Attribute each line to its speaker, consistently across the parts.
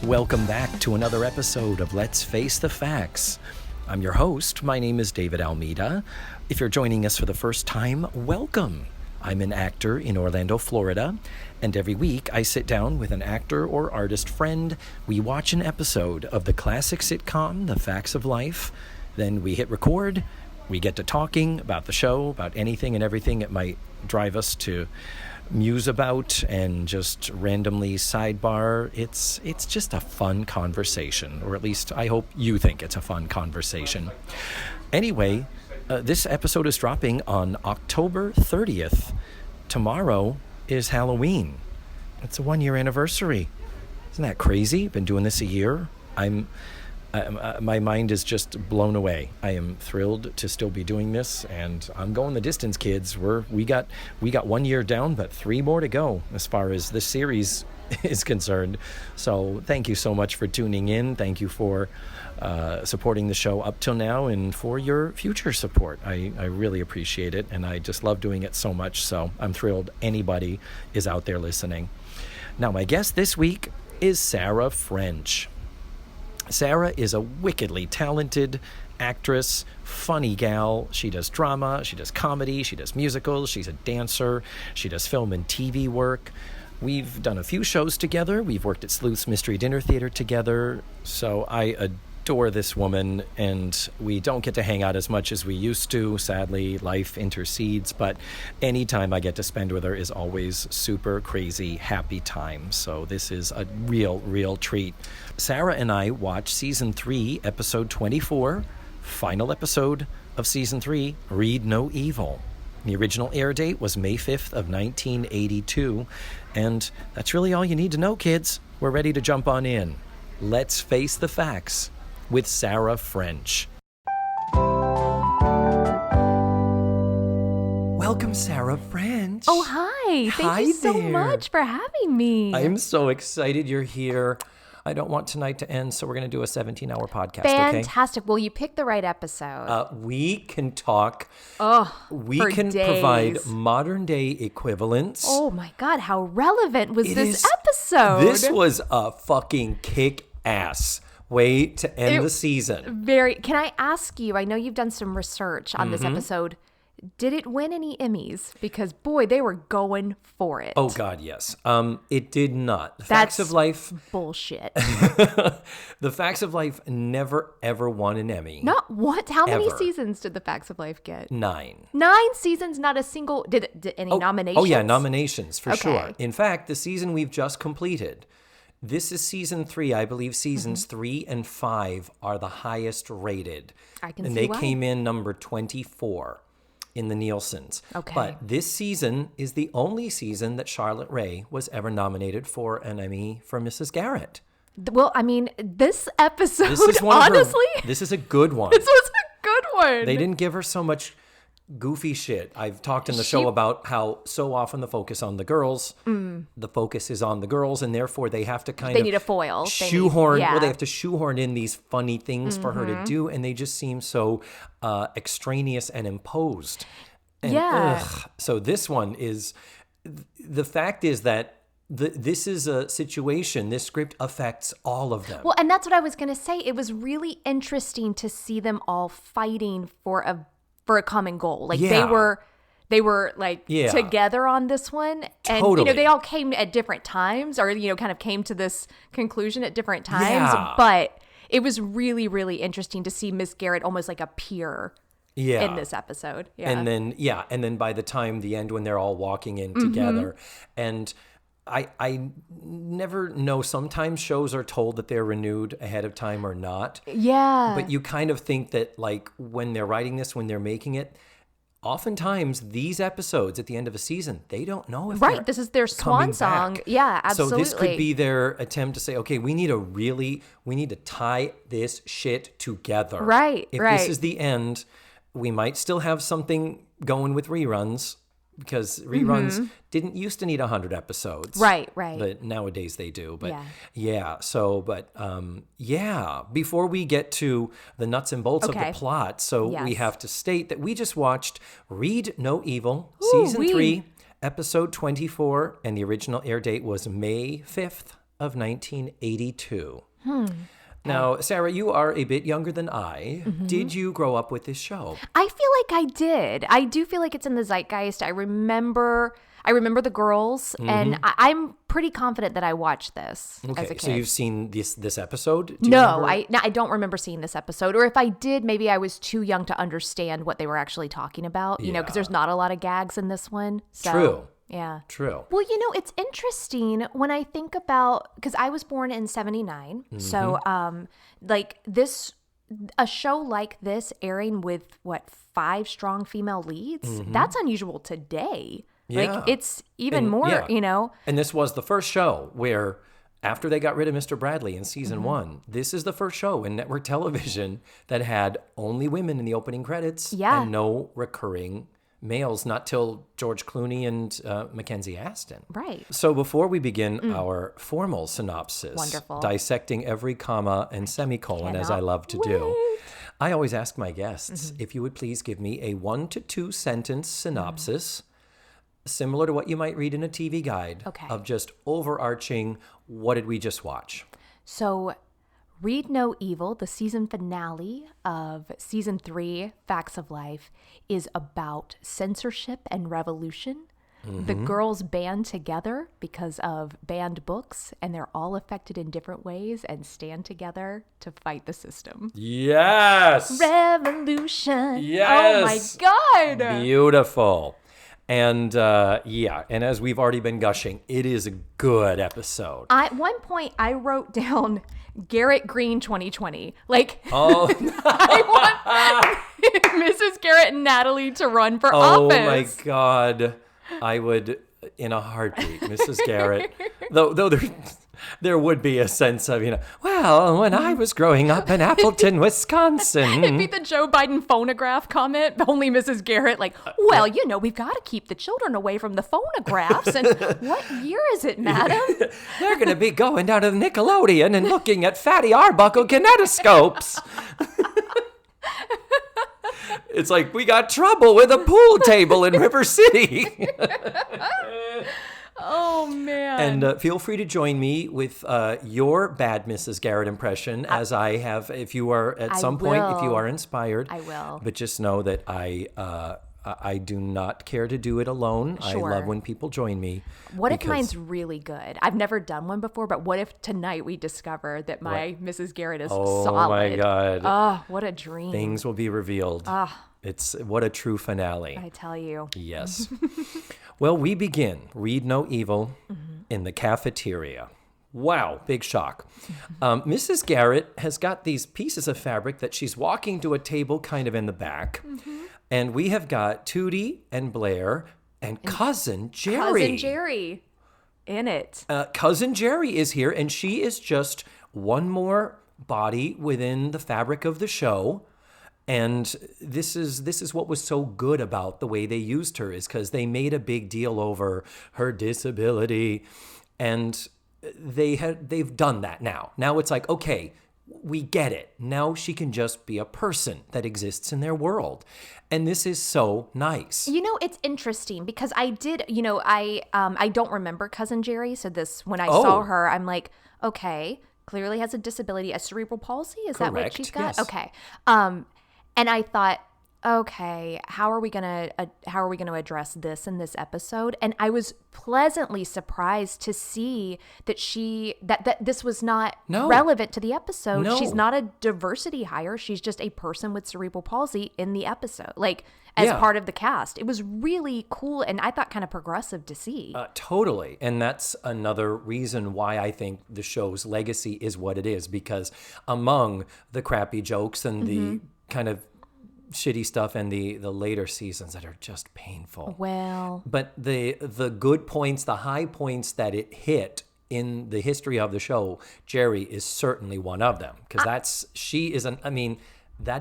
Speaker 1: Welcome back to another episode of Let's Face the Facts. I'm your host. My name is David Almeida. If you're joining us for the first time, welcome. I'm an actor in Orlando, Florida, and every week I sit down with an actor or artist friend. We watch an episode of the classic sitcom, The Facts of Life. Then we hit record. We get to talking about the show, about anything and everything it might drive us to muse about and just randomly sidebar. It's just a fun conversation, or at least I hope you think it's a fun conversation. Anyway, this episode is dropping on October 30th. Tomorrow is Halloween. It's a 1-year anniversary. Isn't that crazy? Been doing this a year. My mind is just blown away. I am thrilled to still be doing this, and I'm going the distance, kids. We got 1 year down, but 3 more to go as far as this series is concerned. So thank you so much for tuning in. Thank you for supporting the show up till now, and for your future support. I really appreciate it, and I just love doing it so much. So I'm thrilled anybody is out there listening. Now, my guest this week is Sarah French. Sarah is a wickedly talented actress, funny gal. She does drama, she does comedy, she does musicals, she's a dancer, she does film and TV work. We've done a few shows together. We've worked at Sleuth's Mystery Dinner Theater together. So I adore this woman, and we don't get to hang out as much as we used to. Sadly, life intercedes, but any time I get to spend with her is always super crazy happy time. So this is a real treat. Sarah and I watched season 3, episode 24, final episode of season 3, Read No Evil. The original air date was May 5th of 1982, and that's really all you need to know, kids. We're ready to jump on in. Let's face the facts with Sarah French. Welcome, Sarah French.
Speaker 2: Oh, hi. Thank you so much for having me.
Speaker 1: I'm so excited you're here. I don't want tonight to end, so we're going to do a 17-hour podcast,
Speaker 2: Fantastic. Okay? Well, you picked the right episode.
Speaker 1: We can talk. We
Speaker 2: for
Speaker 1: can
Speaker 2: days.
Speaker 1: Provide modern-day equivalents.
Speaker 2: Oh, my God. How relevant was this episode?
Speaker 1: This was a fucking kick-ass way to end the season.
Speaker 2: Can I ask you, I know you've done some research on this episode. Did it win any Emmys? Because, boy, they were going for it.
Speaker 1: Oh, God, yes. It did not. Facts of Life.
Speaker 2: Bullshit.
Speaker 1: The Facts of Life never, ever won an Emmy.
Speaker 2: Not what? How many seasons did The Facts of Life get? 9. 9 seasons, not a single. Did any nominations?
Speaker 1: Oh, yeah, nominations, for sure. In fact, the season we've just completed, this is season 3. I believe seasons 3 and 5 are the highest rated.
Speaker 2: I can see
Speaker 1: why. And they
Speaker 2: why.
Speaker 1: came in number 24. In the Nielsen's.
Speaker 2: Okay.
Speaker 1: But this season is the only season that Charlotte Rae was ever nominated for an Emmy for Mrs. Garrett.
Speaker 2: Well, I mean, this episode,
Speaker 1: This is
Speaker 2: honestly.
Speaker 1: This is a good one.
Speaker 2: This was a good one.
Speaker 1: They didn't give her so much goofy shit. I've talked in the show about how so often the focus on the girls, the focus is on the girls, and therefore they have to kind of
Speaker 2: need a foil.
Speaker 1: Shoehorn. Well, they have to shoehorn in these funny things for her to do, and they just seem so extraneous and imposed. And, so this one is, the fact is that this is a situation, this script affects all of them.
Speaker 2: Well, and that's what I was going to say. It was really interesting to see them all fighting for a common goal. Like they were like together on this one. And
Speaker 1: totally.
Speaker 2: they all came at different times, or kind of came to this conclusion at different times. But it was really, really interesting to see Miss Garrett almost like a peer in this episode.
Speaker 1: And then by the time the end, when they're all walking in together, and I never know. Sometimes shows are told that they're renewed ahead of time or not.
Speaker 2: Yeah.
Speaker 1: But you kind of think that, like, when they're writing this, when they're making it, oftentimes these episodes at the end of a season, they don't know if
Speaker 2: this is their swan song. Yeah, absolutely.
Speaker 1: So this could be their attempt to say, okay, we need to tie this shit together.
Speaker 2: Right.
Speaker 1: If this is the end, we might still have something going with reruns, because reruns didn't used to need 100 episodes.
Speaker 2: Right.
Speaker 1: But nowadays they do. But before we get to the nuts and bolts of the plot, we have to state that we just watched Read No Evil, season 3, episode 24, and the original air date was May 5th of 1982. Now, Sarah, you are a bit younger than I. Did you grow up with this show?
Speaker 2: I feel like I did. I do feel like it's in the zeitgeist. I remember the girls, and I'm pretty confident that I watched this as a kid.
Speaker 1: So you've seen this episode? Do you
Speaker 2: No,
Speaker 1: remember?
Speaker 2: I don't remember seeing this episode. Or if I did, maybe I was too young to understand what they were actually talking about, you know, because there's not a lot of gags in this one. So,
Speaker 1: True.
Speaker 2: Yeah.
Speaker 1: True.
Speaker 2: Well, you know, it's interesting when I think about, because I was born in 79. So, like a show like this airing with 5 strong female leads, that's unusual today.
Speaker 1: Yeah.
Speaker 2: Like it's even more, you know.
Speaker 1: And this was the first show where, after they got rid of Mr. Bradley in season 1, this is the first show in network television that had only women in the opening credits and no recurring males, not till George Clooney and Mackenzie Astin.
Speaker 2: Right.
Speaker 1: So before we begin our formal synopsis,
Speaker 2: Wonderful.
Speaker 1: dissecting every comma and semicolon, as I love to do, I always ask my guests if you would please give me a 1 to 2 sentence synopsis, similar to what you might read in a TV guide, of just overarching, what did we just watch?
Speaker 2: So, Read No Evil, the season finale of season 3, Facts of Life, is about censorship and revolution. The girls band together because of banned books, and they're all affected in different ways and stand together to fight the system.
Speaker 1: Yes!
Speaker 2: Revolution!
Speaker 1: Yes!
Speaker 2: Oh my God!
Speaker 1: Beautiful. And and as we've already been gushing, it is a good episode.
Speaker 2: At one point, I wrote down Garrett Green 2020. Like,
Speaker 1: Oh,
Speaker 2: I want Mrs. Garrett and Natalie to run for office.
Speaker 1: Oh my God. I would, in a heartbeat, Mrs. Garrett. Though there would be a sense of, well, when I was growing up in Appleton, Wisconsin.
Speaker 2: It'd be the Joe Biden phonograph comment, only Mrs. Garrett like, well, we've got to keep the children away from the phonographs. And what year is it, madam?
Speaker 1: They're going to be going down to the Nickelodeon and looking at fatty Arbuckle kinetoscopes. It's like, we got trouble with a pool table in River City.
Speaker 2: Oh, man.
Speaker 1: And feel free to join me with your bad Mrs. Garrett impression, as I have, if you are at some point, if you are inspired.
Speaker 2: I will.
Speaker 1: But just know that I do not care to do it alone.
Speaker 2: Sure.
Speaker 1: I love when people join me.
Speaker 2: What if mine's really good? I've never done one before, but what if tonight we discover that my Mrs. Garrett is solid?
Speaker 1: Oh, my God.
Speaker 2: Oh, what a dream.
Speaker 1: Things will be revealed. It's what a true finale.
Speaker 2: I tell you.
Speaker 1: Yes. Well, we begin Read No Evil in the cafeteria. Wow, big shock. Mrs. Garrett has got these pieces of fabric that she's walking to a table kind of in the back. And we have got Tootie and Blair and Cousin Geri.
Speaker 2: Cousin Geri in it.
Speaker 1: Cousin Geri is here, and she is just one more body within the fabric of the show. And this is what was so good about the way they used her, is because they made a big deal over her disability, and they've done that now. Now it's like, okay, we get it. Now she can just be a person that exists in their world. And this is so nice.
Speaker 2: It's interesting because I did, I don't remember Cousin Geri. So when I saw her, I'm like, okay, clearly has a disability, a cerebral palsy. Is that what she's got?
Speaker 1: Yes.
Speaker 2: Okay. And I thought, okay, how are we gonna address this in this episode? And I was pleasantly surprised to see that that this was not relevant to the episode.
Speaker 1: No.
Speaker 2: She's not a diversity hire. She's just a person with cerebral palsy in the episode, as part of the cast. It was really cool, and I thought kind of progressive to see.
Speaker 1: Totally. And that's another reason why I think the show's legacy is what it is, because among the crappy jokes and the kind of shitty stuff and the later seasons that are just painful.
Speaker 2: Well,
Speaker 1: but the good points, the high points that it hit in the history of the show, Geri is certainly one of them, because that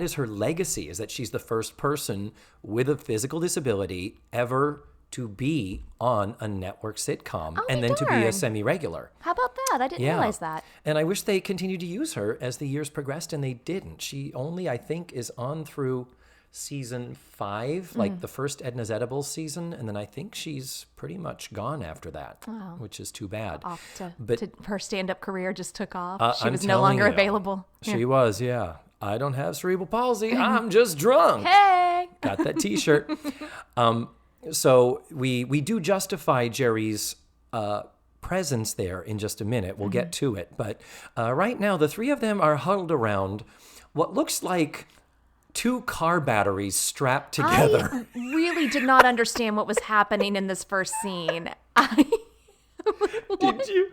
Speaker 1: is her legacy, is that she's the first person with a physical disability ever to be on a network sitcom, and then to be a semi-regular.
Speaker 2: How about that? I didn't realize that.
Speaker 1: And I wish they continued to use her as the years progressed, and they didn't. She only, I think, is on through season 5, like the first Edna's Edibles season, and then I think she's pretty much gone after that, which is too bad.
Speaker 2: Her stand-up career just took off. She
Speaker 1: I'm
Speaker 2: was no longer
Speaker 1: telling you,
Speaker 2: available.
Speaker 1: She was, yeah. I don't have cerebral palsy. I'm just drunk.
Speaker 2: Hey!
Speaker 1: Got that T-shirt. So we do justify Geri's presence there in just a minute. We'll get to it. But right now, the three of them are huddled around what looks like 2 car batteries strapped together.
Speaker 2: I really did not understand what was happening in this first scene.
Speaker 1: Did you?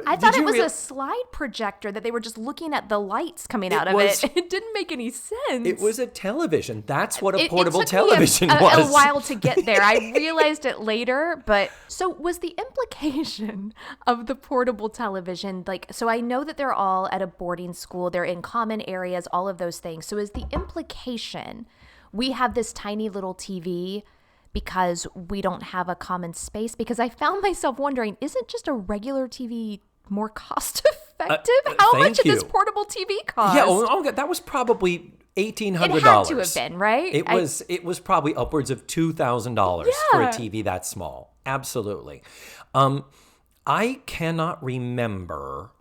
Speaker 2: I thought it was a slide projector that they were just looking at the lights coming out of it. It didn't make any sense.
Speaker 1: It was a television. That's what a portable television was.
Speaker 2: It took me a while to get there. I realized it later, but so was the implication of the portable television, like, so I know that they're all at a boarding school, they're in common areas, all of those things. So is the implication we have this tiny little TV because we don't have a common space? Because I found myself wondering, isn't just a regular TV more cost effective? How much did this portable TV cost?
Speaker 1: Yeah, that was probably $1,800.
Speaker 2: It had to have been, right?
Speaker 1: It was probably upwards of $2,000 for a TV that small. Absolutely. I cannot remember,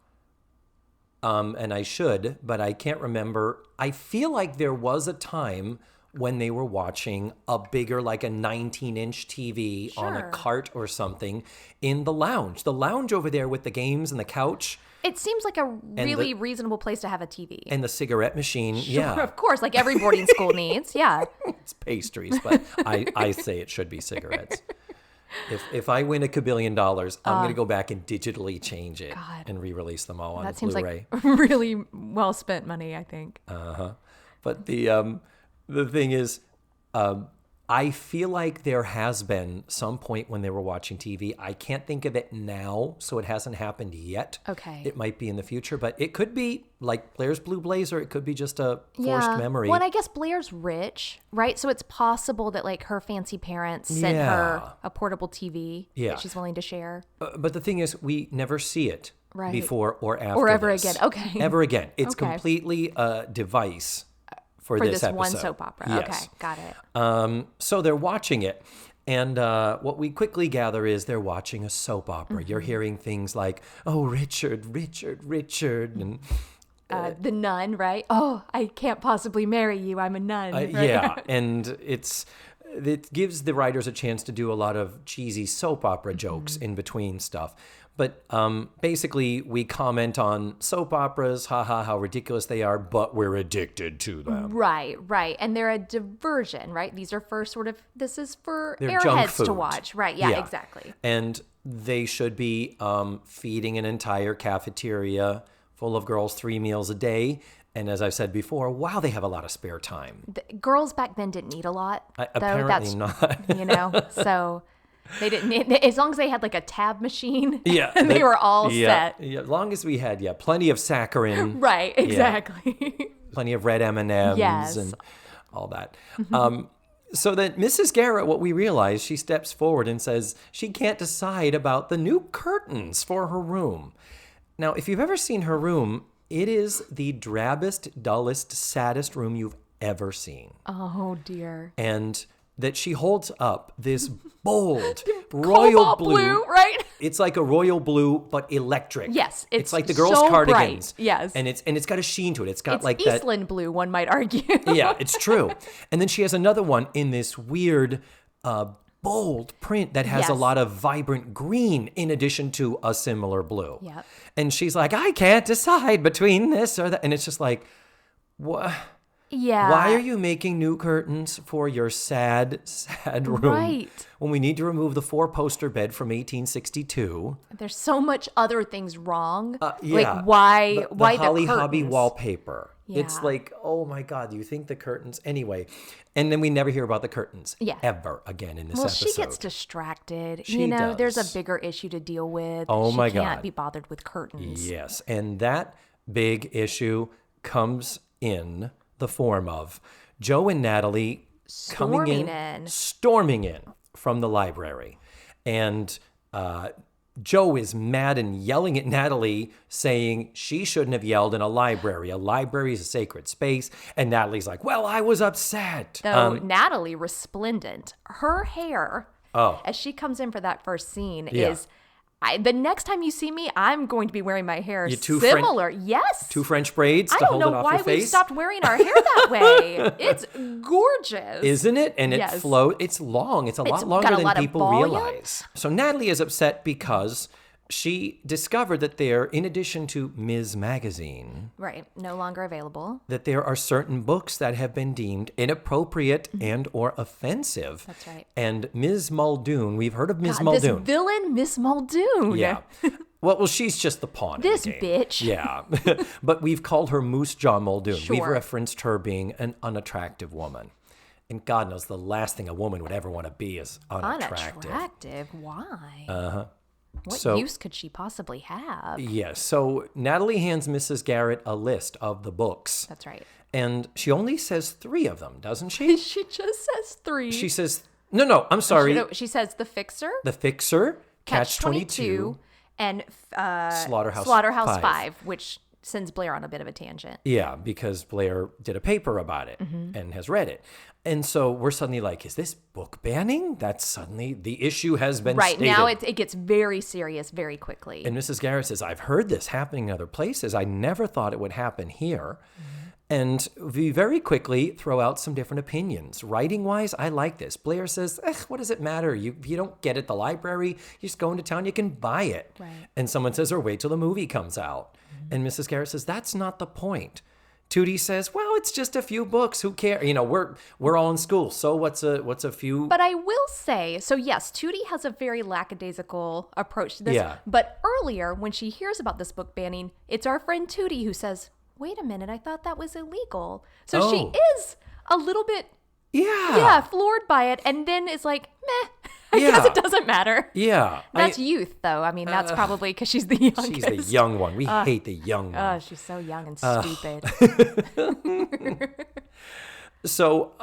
Speaker 1: and I should, but I can't remember. I feel like there was a time when they were watching a bigger, like a 19-inch TV on a cart or something in the lounge. The lounge over there with the games and the couch.
Speaker 2: It seems like a really reasonable place to have a TV.
Speaker 1: And the cigarette machine,
Speaker 2: Sure, of course, like every boarding school needs, yeah.
Speaker 1: It's pastries, but I say it should be cigarettes. If I win $1 billion, I'm going to go back and digitally change it and re-release them all on
Speaker 2: that
Speaker 1: Blu-ray.
Speaker 2: That seems like really well spent money, I think.
Speaker 1: But the thing is, I feel like there has been some point when they were watching TV. I can't think of it now, so it hasn't happened yet.
Speaker 2: Okay.
Speaker 1: It might be in the future, but it could be like Blair's Blue Blazer. It could be just a forced memory.
Speaker 2: Well, and I guess Blair's rich, right? So it's possible that like her fancy parents sent her a portable TV that she's willing to share.
Speaker 1: But the thing is, we never see it before or after
Speaker 2: or ever
Speaker 1: this.
Speaker 2: again. Okay.
Speaker 1: Ever again. It's completely a device for this episode.
Speaker 2: One soap opera.
Speaker 1: Yes.
Speaker 2: Okay, got it.
Speaker 1: So they're watching it. And what we quickly gather is they're watching a soap opera. You're hearing things like, oh, Richard. And
Speaker 2: the nun, right? Oh, I can't possibly marry you. I'm a nun. Right?
Speaker 1: Yeah. And it gives the writers a chance to do a lot of cheesy soap opera jokes in between stuff. But basically, we comment on soap operas, how ridiculous they are, but we're addicted to them.
Speaker 2: Right. And they're a diversion, right? These are this is for
Speaker 1: they're junk
Speaker 2: airheads
Speaker 1: food.
Speaker 2: to watch. Right, yeah, exactly.
Speaker 1: And they should be feeding an entire cafeteria full of girls 3 meals a day. And as I've said before, wow, they have a lot of spare time.
Speaker 2: Girls back then didn't eat a lot.
Speaker 1: Apparently not.
Speaker 2: So... They didn't need, as long as they had like a tab machine, they were all set.
Speaker 1: Yeah, as long as we had, plenty of Saccharine.
Speaker 2: Right, exactly.
Speaker 1: Yeah, plenty of red M&Ms and all that. So then Mrs. Garrett, what we realize, she steps forward and says she can't decide about the new curtains for her room. Now, if you've ever seen her room, it is the drabbest, dullest, saddest room you've ever seen.
Speaker 2: Oh, dear.
Speaker 1: And that she holds up this bold royal blue,
Speaker 2: right?
Speaker 1: It's like a royal blue, but electric.
Speaker 2: Yes,
Speaker 1: it's like the girls'
Speaker 2: so
Speaker 1: cardigans.
Speaker 2: Bright. Yes,
Speaker 1: and it's got a sheen to it. It's got like
Speaker 2: Eastland blue, one might argue.
Speaker 1: Yeah, it's true. And then she has another one in this weird, bold print that has a lot of vibrant green in addition to a similar blue.
Speaker 2: Yeah,
Speaker 1: and she's like, I can't decide between this or that, and it's just like, what?
Speaker 2: Yeah.
Speaker 1: Why are you making new curtains for your sad, sad room?
Speaker 2: Right.
Speaker 1: When we need to remove the 4-poster bed from 1862.
Speaker 2: There's so much other things wrong.
Speaker 1: Yeah.
Speaker 2: Like why
Speaker 1: the Holly
Speaker 2: curtains?
Speaker 1: Hobby wallpaper.
Speaker 2: Yeah.
Speaker 1: It's like, oh my God, do you think the curtains? Anyway. And then we never hear about the curtains ever again in this episode.
Speaker 2: Well, she gets distracted.
Speaker 1: She does.
Speaker 2: There's a bigger issue to deal with.
Speaker 1: Oh my God.
Speaker 2: She can't be bothered with curtains.
Speaker 1: Yes. And that big issue comes in the form of Joe and Natalie storming in from the library. And Joe is mad and yelling at Natalie, saying she shouldn't have yelled in a library. A library is a sacred space. And Natalie's like, well, I was upset.
Speaker 2: So Natalie, resplendent. Her hair, as she comes in for that first scene, is... the next time you see me, I'm going to be wearing my hair similar. Yes.
Speaker 1: 2 French braids to hold it off your face.
Speaker 2: I don't know why we stopped wearing our hair that way. It's gorgeous.
Speaker 1: Isn't it? And it flows. It's long. It's a lot longer than people realize. So Natalie is upset because she discovered that there, in addition to Ms. Magazine,
Speaker 2: right, no longer available,
Speaker 1: that there are certain books that have been deemed inappropriate and or offensive.
Speaker 2: That's right.
Speaker 1: And Ms. Muldoon, we've heard of Ms. Muldoon.
Speaker 2: This villain, Miss Muldoon.
Speaker 1: Yeah. Well, she's just the pawn.
Speaker 2: This
Speaker 1: in the game.
Speaker 2: bitch.
Speaker 1: Yeah. But we've called her Moose Jaw Muldoon.
Speaker 2: Sure.
Speaker 1: We've referenced her being an unattractive woman. And God knows the last thing a woman would ever want to be is unattractive.
Speaker 2: Unattractive? Why?
Speaker 1: Uh-huh.
Speaker 2: What use could she possibly have?
Speaker 1: Yes. So Natalie hands Mrs. Garrett a list of the books.
Speaker 2: That's right.
Speaker 1: And she only says 3 of them, doesn't she?
Speaker 2: She just says 3.
Speaker 1: She says, no, I'm sorry.
Speaker 2: She says The Fixer.
Speaker 1: The Fixer, Catch-22,
Speaker 2: and
Speaker 1: Slaughterhouse
Speaker 2: 5, which sends Blair on a bit of a tangent.
Speaker 1: Yeah, because Blair did a paper about it and has read it. And so we're suddenly like, is this book banning? That's suddenly the issue has been stated.
Speaker 2: Right, now it gets very serious very quickly.
Speaker 1: And Mrs. Garrett says, I've heard this happening in other places. I never thought it would happen here. And we very quickly throw out some different opinions. Writing-wise, I like this. Blair says, what does it matter? You don't get it at the library. You just go into town, you can buy it.
Speaker 2: Right.
Speaker 1: And someone says, or wait till the movie comes out. And Mrs. Garrett says, that's not the point. Tootie says, well, it's just a few books. Who cares? You know, we're all in school. So what's a few?
Speaker 2: But I will say, so yes, Tootie has a very lackadaisical approach to this.
Speaker 1: Yeah.
Speaker 2: But earlier, when she hears about this book banning, it's our friend Tootie who says, wait a minute, I thought that was illegal. So she is a little bit, floored by it. And then it's like, meh. I guess it doesn't matter.
Speaker 1: Yeah.
Speaker 2: That's youth, though. I mean, that's probably because she's the youngest.
Speaker 1: She's the young one. We hate the young one.
Speaker 2: Oh, she's so young and stupid.
Speaker 1: So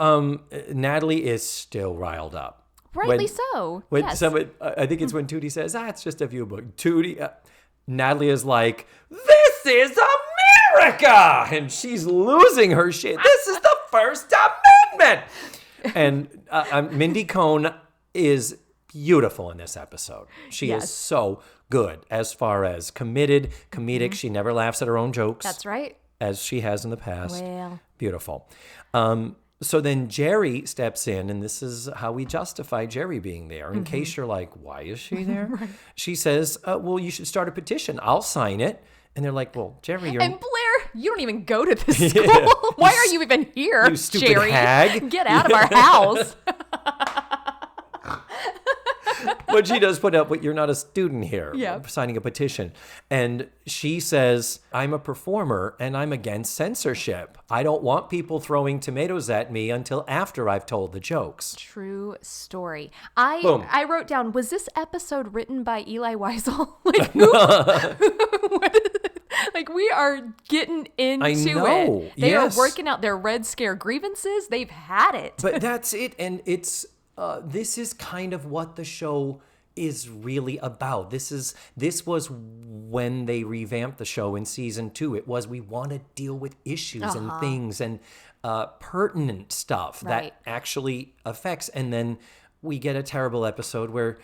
Speaker 1: Natalie is still riled up.
Speaker 2: Rightly so. Yes.
Speaker 1: I think it's when Tootie says, it's just a few books. Natalie is like, this is America! And she's losing her shit. This is the First Amendment! And Mindy Cohn is beautiful in this episode. She is so good as far as comedic. She never laughs at her own jokes.
Speaker 2: That's right.
Speaker 1: As she has in the past.
Speaker 2: Well.
Speaker 1: Beautiful. So then Geri steps in, and this is how we justify Geri being there. In case you're like, why is she there? Right. She says, well, you should start a petition. I'll sign it. And they're like, well, Geri, you're...
Speaker 2: And Blair, you don't even go to this school. Why are you even here,
Speaker 1: you stupid
Speaker 2: Geri?
Speaker 1: hag.
Speaker 2: Get out of our house.
Speaker 1: But she does put up, you're not a student here,
Speaker 2: Yep.
Speaker 1: signing a petition. And she says, I'm a performer and I'm against censorship. I don't want people throwing tomatoes at me until after I've told the jokes.
Speaker 2: True story. I wrote down, was this episode written by Elie Wiesel? Like, we are getting into it. They are working out their Red Scare grievances. They've had it.
Speaker 1: But that's it. And it's... this is kind of what the show is really about. This was when they revamped the show in season 2. It was, we want to deal with issues and things and pertinent stuff that actually affects. And then we get a terrible episode where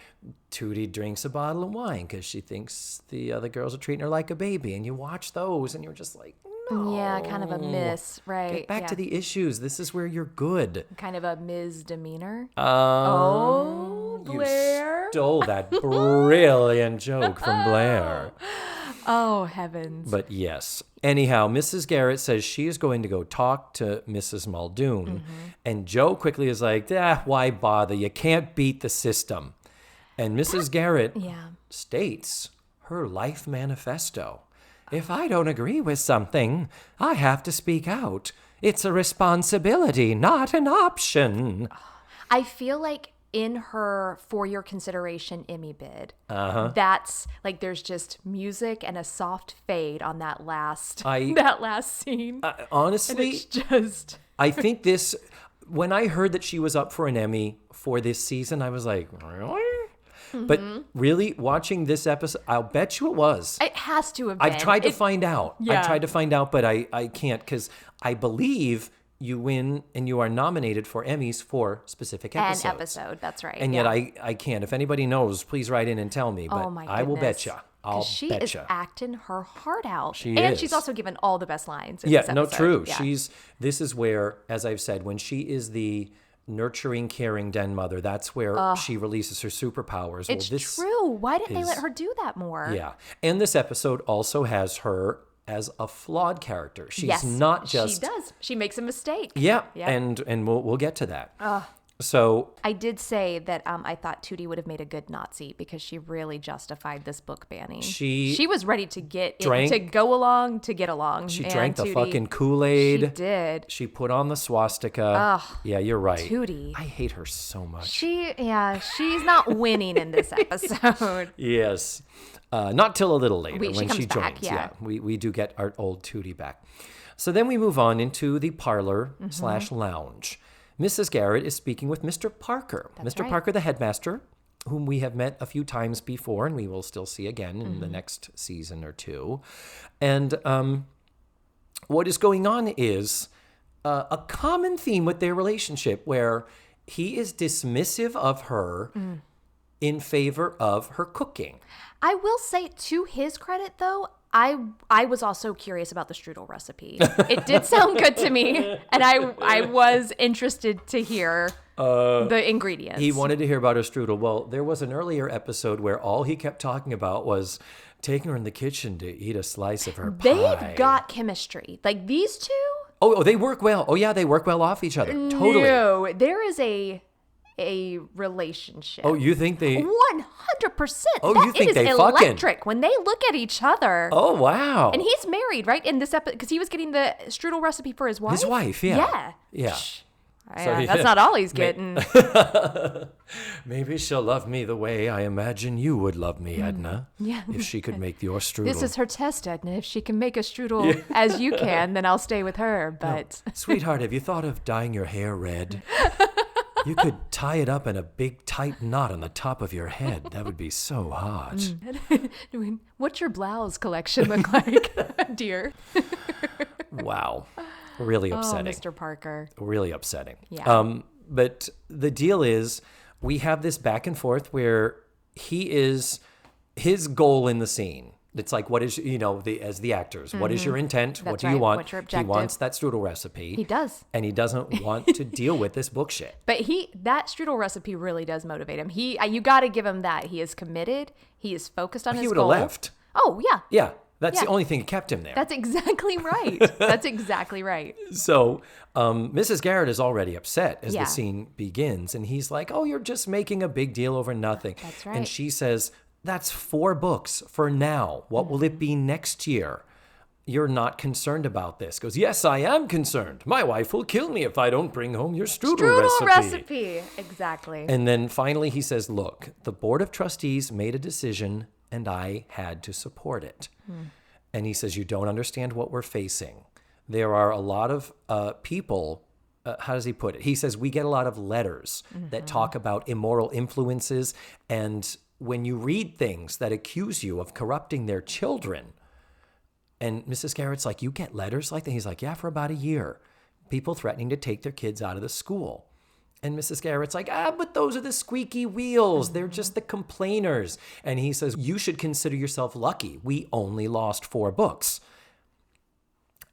Speaker 1: Tootie drinks a bottle of wine because she thinks the other girls are treating her like a baby. And you watch those and you're just like, no.
Speaker 2: Yeah, kind of a miss, right?
Speaker 1: Get back to the issues. This is where you're good.
Speaker 2: Kind of a misdemeanor.
Speaker 1: You
Speaker 2: Blair.
Speaker 1: stole that brilliant joke from Blair.
Speaker 2: Oh, heavens.
Speaker 1: But yes. Anyhow, Mrs. Garrett says she is going to go talk to Mrs. Muldoon. And Joe quickly is like, why bother? You can't beat the system. And Mrs. Garrett states her life manifesto. If I don't agree with something, I have to speak out. It's a responsibility, not an option.
Speaker 2: I feel like in her for-year consideration Emmy bid, that's like there's just music and a soft fade on that last scene.
Speaker 1: Honestly,
Speaker 2: and it's just...
Speaker 1: I think when I heard that she was up for an Emmy for this season, I was like, really? But really, watching this episode, I'll bet you it was.
Speaker 2: It has to have been.
Speaker 1: I've tried to find out.
Speaker 2: Yeah.
Speaker 1: I tried to find out, but I can't because I believe you win and you are nominated for Emmys for specific episodes.
Speaker 2: An episode, that's right.
Speaker 1: And yet I can't. If anybody knows, please write in and tell me. But
Speaker 2: oh my goodness.
Speaker 1: I will bet you.
Speaker 2: She is acting her heart out.
Speaker 1: She
Speaker 2: and
Speaker 1: is.
Speaker 2: she's also given all the best lines in this episode.
Speaker 1: No, true.
Speaker 2: Yeah.
Speaker 1: This is where, as I've said, when she is the nurturing, caring den mother, that's where she releases her superpowers.
Speaker 2: It's true. Why didn't they let her do that more?
Speaker 1: Yeah. And this episode also has her as a flawed character. She's not just...
Speaker 2: She does. She makes a mistake.
Speaker 1: Yeah. And we'll get to that. So
Speaker 2: I did say that I thought Tootie would have made a good Nazi because she really justified this book banning. She was ready to get go along to get along.
Speaker 1: She drank the fucking Kool-Aid.
Speaker 2: She did.
Speaker 1: She put on the swastika. Yeah, you're right.
Speaker 2: Tootie.
Speaker 1: I hate her so much.
Speaker 2: She's not winning in this episode.
Speaker 1: Yes. Not till a little later when
Speaker 2: she
Speaker 1: she joins.
Speaker 2: back, yeah.
Speaker 1: We do get our old Tootie back. So then we move on into the parlor / lounge. Mrs. Garrett is speaking with Mr. Parker.
Speaker 2: That's
Speaker 1: Mr.
Speaker 2: right.
Speaker 1: Parker, the headmaster, whom we have met a few times before and we will still see again in the next season or two. And what is going on is a common theme with their relationship where he is dismissive of her in favor of her cooking.
Speaker 2: I will say, to his credit, though, I was also curious about the strudel recipe. It did sound good to me, and I was interested to hear the ingredients.
Speaker 1: He wanted to hear about her strudel. Well, there was an earlier episode where all he kept talking about was taking her in the kitchen to eat a slice of her pie.
Speaker 2: They've got chemistry. Like, these two?
Speaker 1: Oh, they work well. Oh, yeah, they work well off each other. Totally.
Speaker 2: No, there is a relationship.
Speaker 1: Oh, you think they...
Speaker 2: 100%.
Speaker 1: Oh,
Speaker 2: that
Speaker 1: you think
Speaker 2: is
Speaker 1: they
Speaker 2: electric
Speaker 1: fucking...
Speaker 2: when they look at each other.
Speaker 1: Oh, wow.
Speaker 2: And he's married, right? In this episode, because he was getting the strudel recipe for his wife.
Speaker 1: His wife, yeah.
Speaker 2: Yeah.
Speaker 1: So,
Speaker 2: that's not all he's getting.
Speaker 1: Maybe she'll love me the way I imagine you would love me, Edna.
Speaker 2: Yeah.
Speaker 1: If she could make your strudel.
Speaker 2: This is her test, Edna. If she can make a strudel as you can, then I'll stay with her. But
Speaker 1: Sweetheart, have you thought of dyeing your hair red? You could tie it up in a big tight knot on the top of your head. That would be so hot.
Speaker 2: What's your blouse collection look like, dear?
Speaker 1: Wow. Really upsetting.
Speaker 2: Oh, Mr. Parker.
Speaker 1: Really upsetting.
Speaker 2: Yeah.
Speaker 1: But the deal is we have this back and forth where his goal in the scene. It's like, what is, as the actors, what is your intent?
Speaker 2: That's
Speaker 1: what do you want?
Speaker 2: What's your objective?
Speaker 1: He wants that strudel recipe.
Speaker 2: He does.
Speaker 1: And he doesn't want to deal with this book shit.
Speaker 2: But that strudel recipe really does motivate him. You got to give him that. He is committed. He is focused on his goal.
Speaker 1: He would have left.
Speaker 2: Oh, yeah.
Speaker 1: Yeah. That's the only thing that kept him there.
Speaker 2: That's exactly right. That's exactly right.
Speaker 1: So Mrs. Garrett is already upset as
Speaker 2: Yeah.
Speaker 1: the scene begins. And he's like, oh, you're just making a big deal over nothing.
Speaker 2: That's right.
Speaker 1: And she says, that's 4 books for now. What will it be next year? You're not concerned about this. Goes, yes, I am concerned. My wife will kill me if I don't bring home your strudel
Speaker 2: recipe. Exactly.
Speaker 1: And then finally he says, look, the Board of Trustees made a decision and I had to support it. And he says, you don't understand what we're facing. There are a lot of people, how does he put it? He says, we get a lot of letters that talk about immoral influences. And when you read things that accuse you of corrupting their children, and Mrs. Garrett's like, you get letters like that? He's like, yeah, for about a year. People threatening to take their kids out of the school. And Mrs. Garrett's like, but those are the squeaky wheels. They're just the complainers. And he says, you should consider yourself lucky. We only lost 4 books.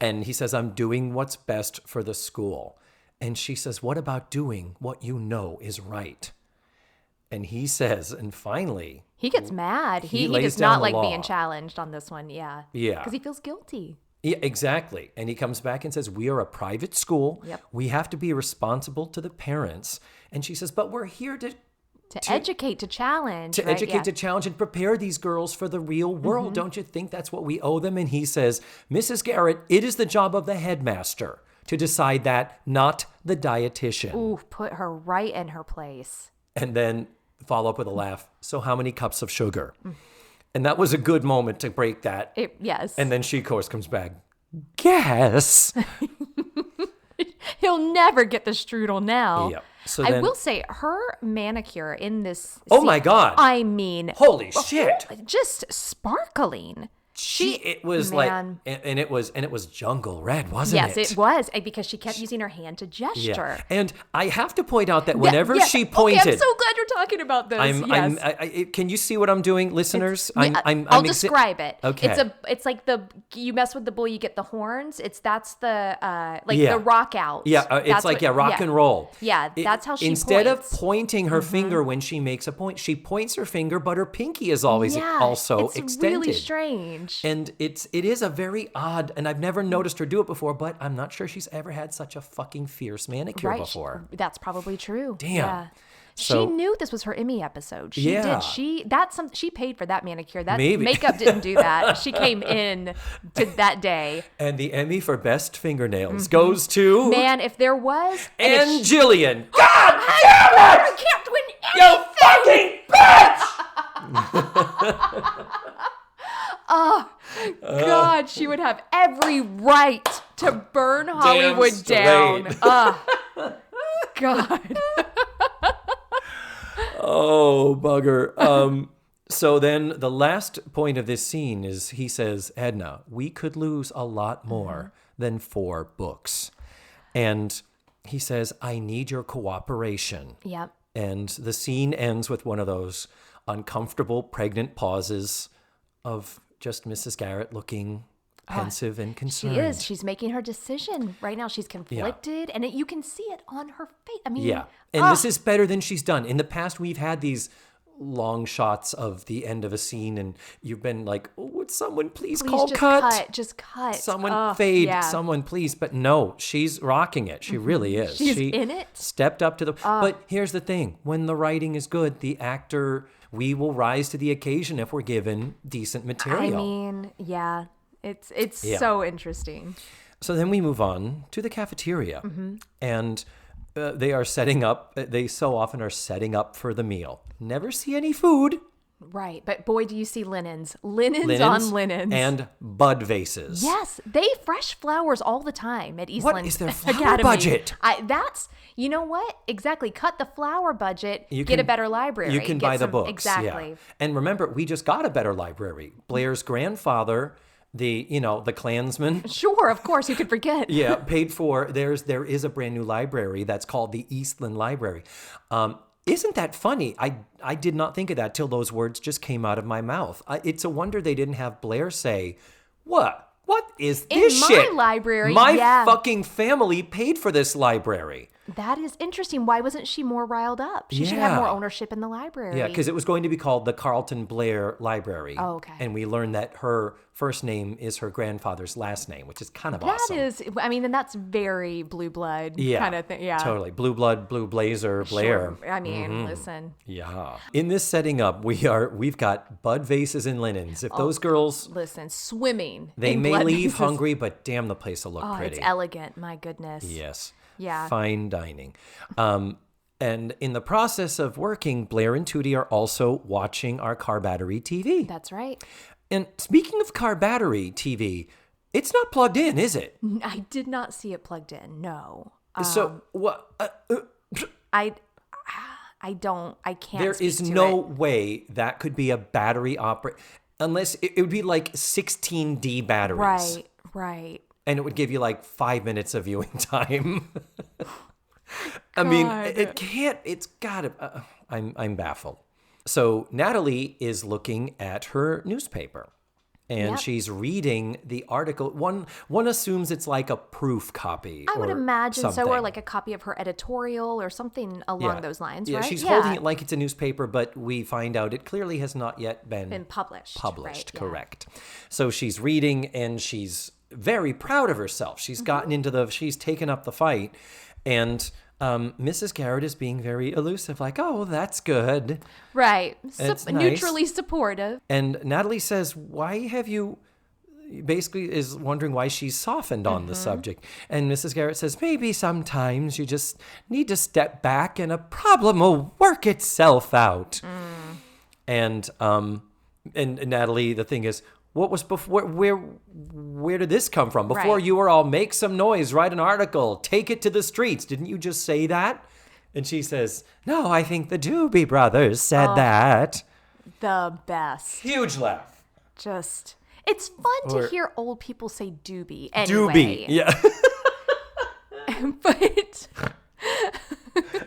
Speaker 1: And he says, I'm doing what's best for the school. And she says, what about doing what you know is right? And he says, and finally...
Speaker 2: He gets mad. He
Speaker 1: lays
Speaker 2: does
Speaker 1: down
Speaker 2: not
Speaker 1: the
Speaker 2: like
Speaker 1: law.
Speaker 2: being challenged on this one. Yeah.
Speaker 1: Yeah.
Speaker 2: Because he feels guilty.
Speaker 1: Yeah, exactly. And he comes back and says, we are a private school.
Speaker 2: Yep.
Speaker 1: We have to be responsible to the parents. And she says, but we're here to
Speaker 2: educate, to challenge.
Speaker 1: To
Speaker 2: right?
Speaker 1: educate, to challenge, and prepare these girls for the real world. Don't you think that's what we owe them? And he says, Mrs. Garrett, it is the job of the headmaster to decide that, not the dietitian.
Speaker 2: Ooh, put her right in her place.
Speaker 1: And then follow up with a laugh. So how many cups of sugar? And that was a good moment to break that.
Speaker 2: Yes.
Speaker 1: And then she, of course, comes back. Guess.
Speaker 2: He'll never get the strudel now.
Speaker 1: Yep.
Speaker 2: I will say her manicure in this
Speaker 1: Oh
Speaker 2: scene,
Speaker 1: my God.
Speaker 2: I mean,
Speaker 1: Holy shit.
Speaker 2: just sparkling.
Speaker 1: It was
Speaker 2: man.
Speaker 1: like, and it was jungle red, wasn't it?
Speaker 2: Yes, it was, because she kept using her hand to gesture.
Speaker 1: Yeah. And I have to point out that whenever she pointed,
Speaker 2: okay, I'm so glad you're talking about this.
Speaker 1: can you see what I'm doing, listeners?
Speaker 2: I'll describe it.
Speaker 1: Okay.
Speaker 2: It's like you mess with the bull, you get the horns. That's the the rock out.
Speaker 1: Yeah, it's rock and roll.
Speaker 2: Yeah, that's how she
Speaker 1: instead
Speaker 2: points.
Speaker 1: of pointing her finger when she makes a point, she points her finger, but her pinky is always also
Speaker 2: it's
Speaker 1: extended.
Speaker 2: Really strange.
Speaker 1: And it is a very odd, and I've never noticed her do it before, but I'm not sure she's ever had such a fucking fierce manicure before.
Speaker 2: That's probably true.
Speaker 1: Damn.
Speaker 2: Yeah.
Speaker 1: So,
Speaker 2: she knew this was her Emmy episode. She
Speaker 1: Yeah.
Speaker 2: did. She paid for that manicure. That
Speaker 1: Maybe.
Speaker 2: makeup didn't do that. She came in to that day.
Speaker 1: And the Emmy for Best Fingernails goes to...
Speaker 2: Man, if there was...
Speaker 1: And Jillian. God damn it!
Speaker 2: I can't win anything!
Speaker 1: You fucking bitch!
Speaker 2: Oh, God, she would have every right to burn Hollywood down. God.
Speaker 1: Oh, bugger. So then the last point of this scene is he says, Edna, we could lose a lot more than 4 books. And he says, I need your cooperation.
Speaker 2: Yep.
Speaker 1: And the scene ends with one of those uncomfortable pregnant pauses of just Mrs. Garrett looking pensive and concerned.
Speaker 2: She is. She's making her decision right now. She's conflicted, and you can see it on her face. I mean,
Speaker 1: and this is better than she's done. In the past, we've had these long shots of the end of a scene, and you've been like, oh, would someone please call
Speaker 2: just
Speaker 1: cut?
Speaker 2: Just cut.
Speaker 1: Someone fade. Yeah. Someone please. But no, she's rocking it. She really is.
Speaker 2: She's in it.
Speaker 1: Stepped up to the... But here's the thing. When the writing is good, the actor... We will rise to the occasion if we're given decent material.
Speaker 2: I mean, yeah. It's so interesting.
Speaker 1: So then we move on to the cafeteria. And they are setting up, they so often are setting up for the meal. Never see any food.
Speaker 2: Right. But boy, do you see linens. Linens on linens.
Speaker 1: And bud vases.
Speaker 2: Yes. They fresh flowers all the time at Eastland.
Speaker 1: What is their flower
Speaker 2: Academy.
Speaker 1: budget?
Speaker 2: You know what? Exactly. Cut the flower budget,
Speaker 1: get
Speaker 2: a better library.
Speaker 1: You can buy the books.
Speaker 2: Exactly.
Speaker 1: Yeah. And remember, we just got a better library. Blair's grandfather, the Klansman.
Speaker 2: Sure, of course, you could forget.
Speaker 1: Paid for. There is a brand new library that's called the Eastland Library. Isn't that funny? I did not think of that till those words just came out of my mouth. It's a wonder they didn't have Blair say, What is this shit?
Speaker 2: In my library,
Speaker 1: My fucking family paid for this library.
Speaker 2: That is interesting. Why wasn't she more riled up? She should have more ownership in the library.
Speaker 1: Yeah, because it was going to be called the Carlton Blair Library.
Speaker 2: Oh, okay.
Speaker 1: And we learned that her first name is her grandfather's last name, which is kind of awesome.
Speaker 2: That is, I mean, and that's very blue blood kind of thing. Yeah,
Speaker 1: totally. Blue blood, blue blazer, Blair.
Speaker 2: Sure. I mean, listen.
Speaker 1: Yeah. In this setting up, we've got bud vases and linens. If those girls...
Speaker 2: Listen, swimming.
Speaker 1: They may leave hungry, but damn, the place will look pretty.
Speaker 2: It's elegant. My goodness.
Speaker 1: Yes.
Speaker 2: Yeah.
Speaker 1: Fine dining. And in the process of working, Blair and Tootie are also watching our car battery TV.
Speaker 2: That's right.
Speaker 1: And speaking of car battery TV, it's not plugged in, is it?
Speaker 2: I did not see it plugged in. No.
Speaker 1: So what?
Speaker 2: I can't.
Speaker 1: There is no way that could be a battery unless it would be like 16D batteries.
Speaker 2: Right.
Speaker 1: And it would give you like 5 minutes of viewing time. I mean, it's gotta, I'm baffled. So Natalie is looking at her newspaper and she's reading the article. One assumes it's like a proof copy.
Speaker 2: I would imagine
Speaker 1: something.
Speaker 2: So, or like a copy of her editorial or something along those lines, right?
Speaker 1: She's holding it like it's a newspaper, but we find out it clearly has not yet been
Speaker 2: published.
Speaker 1: Right? Correct. So she's reading and she's very proud of herself. She's gotten into she's taken up the fight, and Mrs. Garrett is being very elusive, like, oh, that's good.
Speaker 2: Right.
Speaker 1: nice.
Speaker 2: Neutrally supportive.
Speaker 1: And Natalie says, why have you, basically is wondering why she's softened on the subject. And Mrs. Garrett says, maybe sometimes you just need to step back and a problem will work itself out. And Natalie, the thing is, what was before? Where did this come from? Before you were all make some noise, write an article, take it to the streets. Didn't you just say that? And she says, no, I think the Doobie brothers said that.
Speaker 2: The best.
Speaker 1: Huge laugh.
Speaker 2: Just, it's fun to hear old people say doobie anyway.
Speaker 1: Doobie, yeah.
Speaker 2: But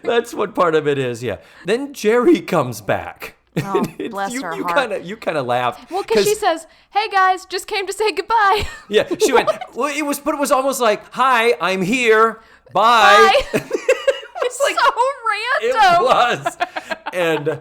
Speaker 1: that's what part of it is, yeah. Then Geri comes back.
Speaker 2: Oh, bless her heart.
Speaker 1: You kind of laugh.
Speaker 2: Well, because she says, hey guys, just came to say goodbye.
Speaker 1: Yeah, she went, well, it was almost like, hi, I'm here. Bye.
Speaker 2: It's like, so
Speaker 1: It
Speaker 2: random.
Speaker 1: was. And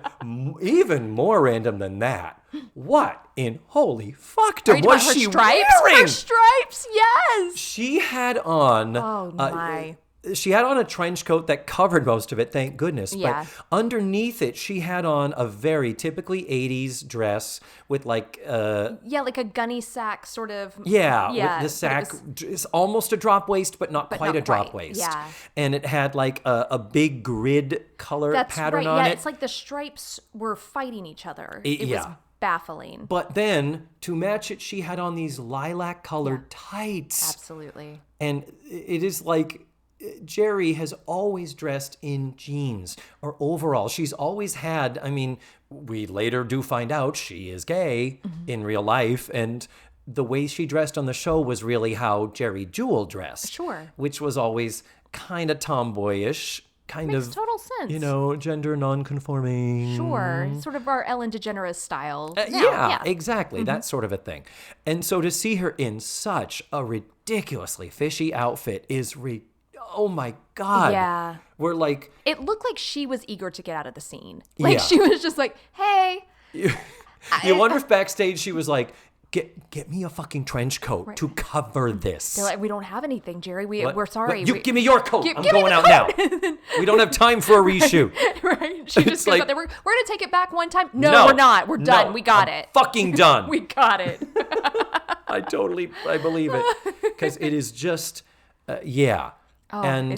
Speaker 1: even more random than that, what in holy fuckdom
Speaker 2: was
Speaker 1: she
Speaker 2: stripes?
Speaker 1: wearing?
Speaker 2: Her stripes, yes.
Speaker 1: She had on...
Speaker 2: Oh, my.
Speaker 1: She had on a trench coat that covered most of it, thank goodness.
Speaker 2: Yeah.
Speaker 1: But underneath it, she had on a very typically 80s dress with like...
Speaker 2: like a gunny sack sort of...
Speaker 1: Yeah, with the sack is almost a drop waist, but not quite a drop waist.
Speaker 2: Yeah.
Speaker 1: And it had like a big grid color pattern on it.
Speaker 2: Yeah, it's like the stripes were fighting each other. It was baffling.
Speaker 1: But then, to match it, she had on these lilac-colored tights.
Speaker 2: Absolutely.
Speaker 1: And it is like... Geri has always dressed in jeans or overalls. She's always had, I mean, we later do find out she is gay in real life. And the way she dressed on the show was really how Geri Jewell dressed.
Speaker 2: Sure.
Speaker 1: Which was always kind of tomboyish,
Speaker 2: Makes total sense.
Speaker 1: you know, gender non-conforming.
Speaker 2: Sure. Sort of our Ellen DeGeneres style.
Speaker 1: Yeah, exactly. That sort of a thing. And so to see her in such a ridiculously fishy outfit is oh my God.
Speaker 2: Yeah.
Speaker 1: We're like...
Speaker 2: It looked like she was eager to get out of the scene. Like she was just like, hey.
Speaker 1: You wonder if backstage she was like, get me a fucking trench coat to cover this.
Speaker 2: They're like, we don't have anything, Geri. We're sorry.
Speaker 1: Give me your coat. I'm going out now. We don't have time for a reshoot.
Speaker 2: Right. She just goes out there. We're going to take it back one time. No, we're not. We're done. We got it.
Speaker 1: Fucking done.
Speaker 2: We got it.
Speaker 1: I believe it. Because it is just, yeah.
Speaker 2: Oh,
Speaker 1: and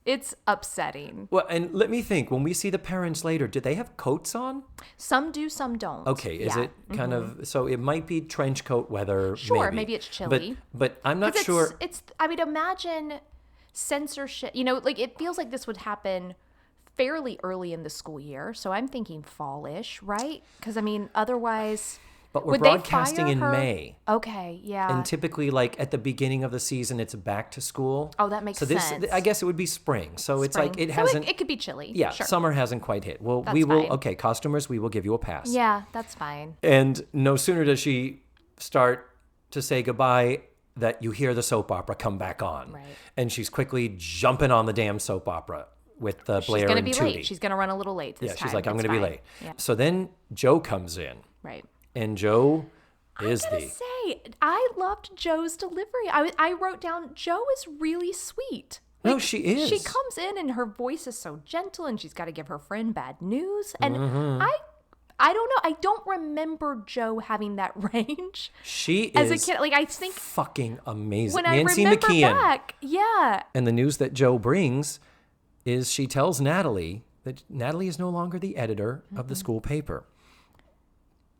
Speaker 2: it's upsetting.
Speaker 1: Well, and let me think. When we see the parents later, do they have coats on?
Speaker 2: Some do, some don't.
Speaker 1: Okay, is it kind of so? It might be trench coat weather.
Speaker 2: Sure, maybe it's chilly.
Speaker 1: But I'm not sure.
Speaker 2: I mean, imagine censorship. You know, like it feels like this would happen fairly early in the school year. So I'm thinking fall-ish, right? Because I mean, otherwise.
Speaker 1: But we're
Speaker 2: would
Speaker 1: broadcasting
Speaker 2: they
Speaker 1: in
Speaker 2: fire her?
Speaker 1: May.
Speaker 2: Okay, yeah.
Speaker 1: And typically, like, at the beginning of the season, it's back to school.
Speaker 2: Oh, that makes sense.
Speaker 1: I guess it would be spring. So it's like, it hasn't...
Speaker 2: It could be chilly.
Speaker 1: Yeah,
Speaker 2: sure.
Speaker 1: Summer hasn't quite hit. Well,
Speaker 2: That's
Speaker 1: we will...
Speaker 2: fine.
Speaker 1: Okay, costumers, we will give you a pass.
Speaker 2: Yeah, that's fine.
Speaker 1: And no sooner does she start to say goodbye that you hear the soap opera come back on.
Speaker 2: Right.
Speaker 1: And she's quickly jumping on the damn soap opera with Blair and Tootie.
Speaker 2: She's going to be late. She's going to run a little late this time.
Speaker 1: Yeah, she's like, I'm going to be late.
Speaker 2: Yeah.
Speaker 1: So then Joe comes in.
Speaker 2: Right.
Speaker 1: And Joe...
Speaker 2: I gotta say, I loved Joe's delivery. I wrote down, Joe is really sweet.
Speaker 1: No, she is.
Speaker 2: She comes in and her voice is so gentle and she's got to give her friend bad news. And I don't know. I don't remember Joe having that range.
Speaker 1: She is
Speaker 2: as a kid. Like I think
Speaker 1: fucking amazing.
Speaker 2: When
Speaker 1: Nancy
Speaker 2: I remember
Speaker 1: MacKinnon.
Speaker 2: back, yeah.
Speaker 1: And the news that Joe brings is she tells Natalie that Natalie is no longer the editor of the school paper.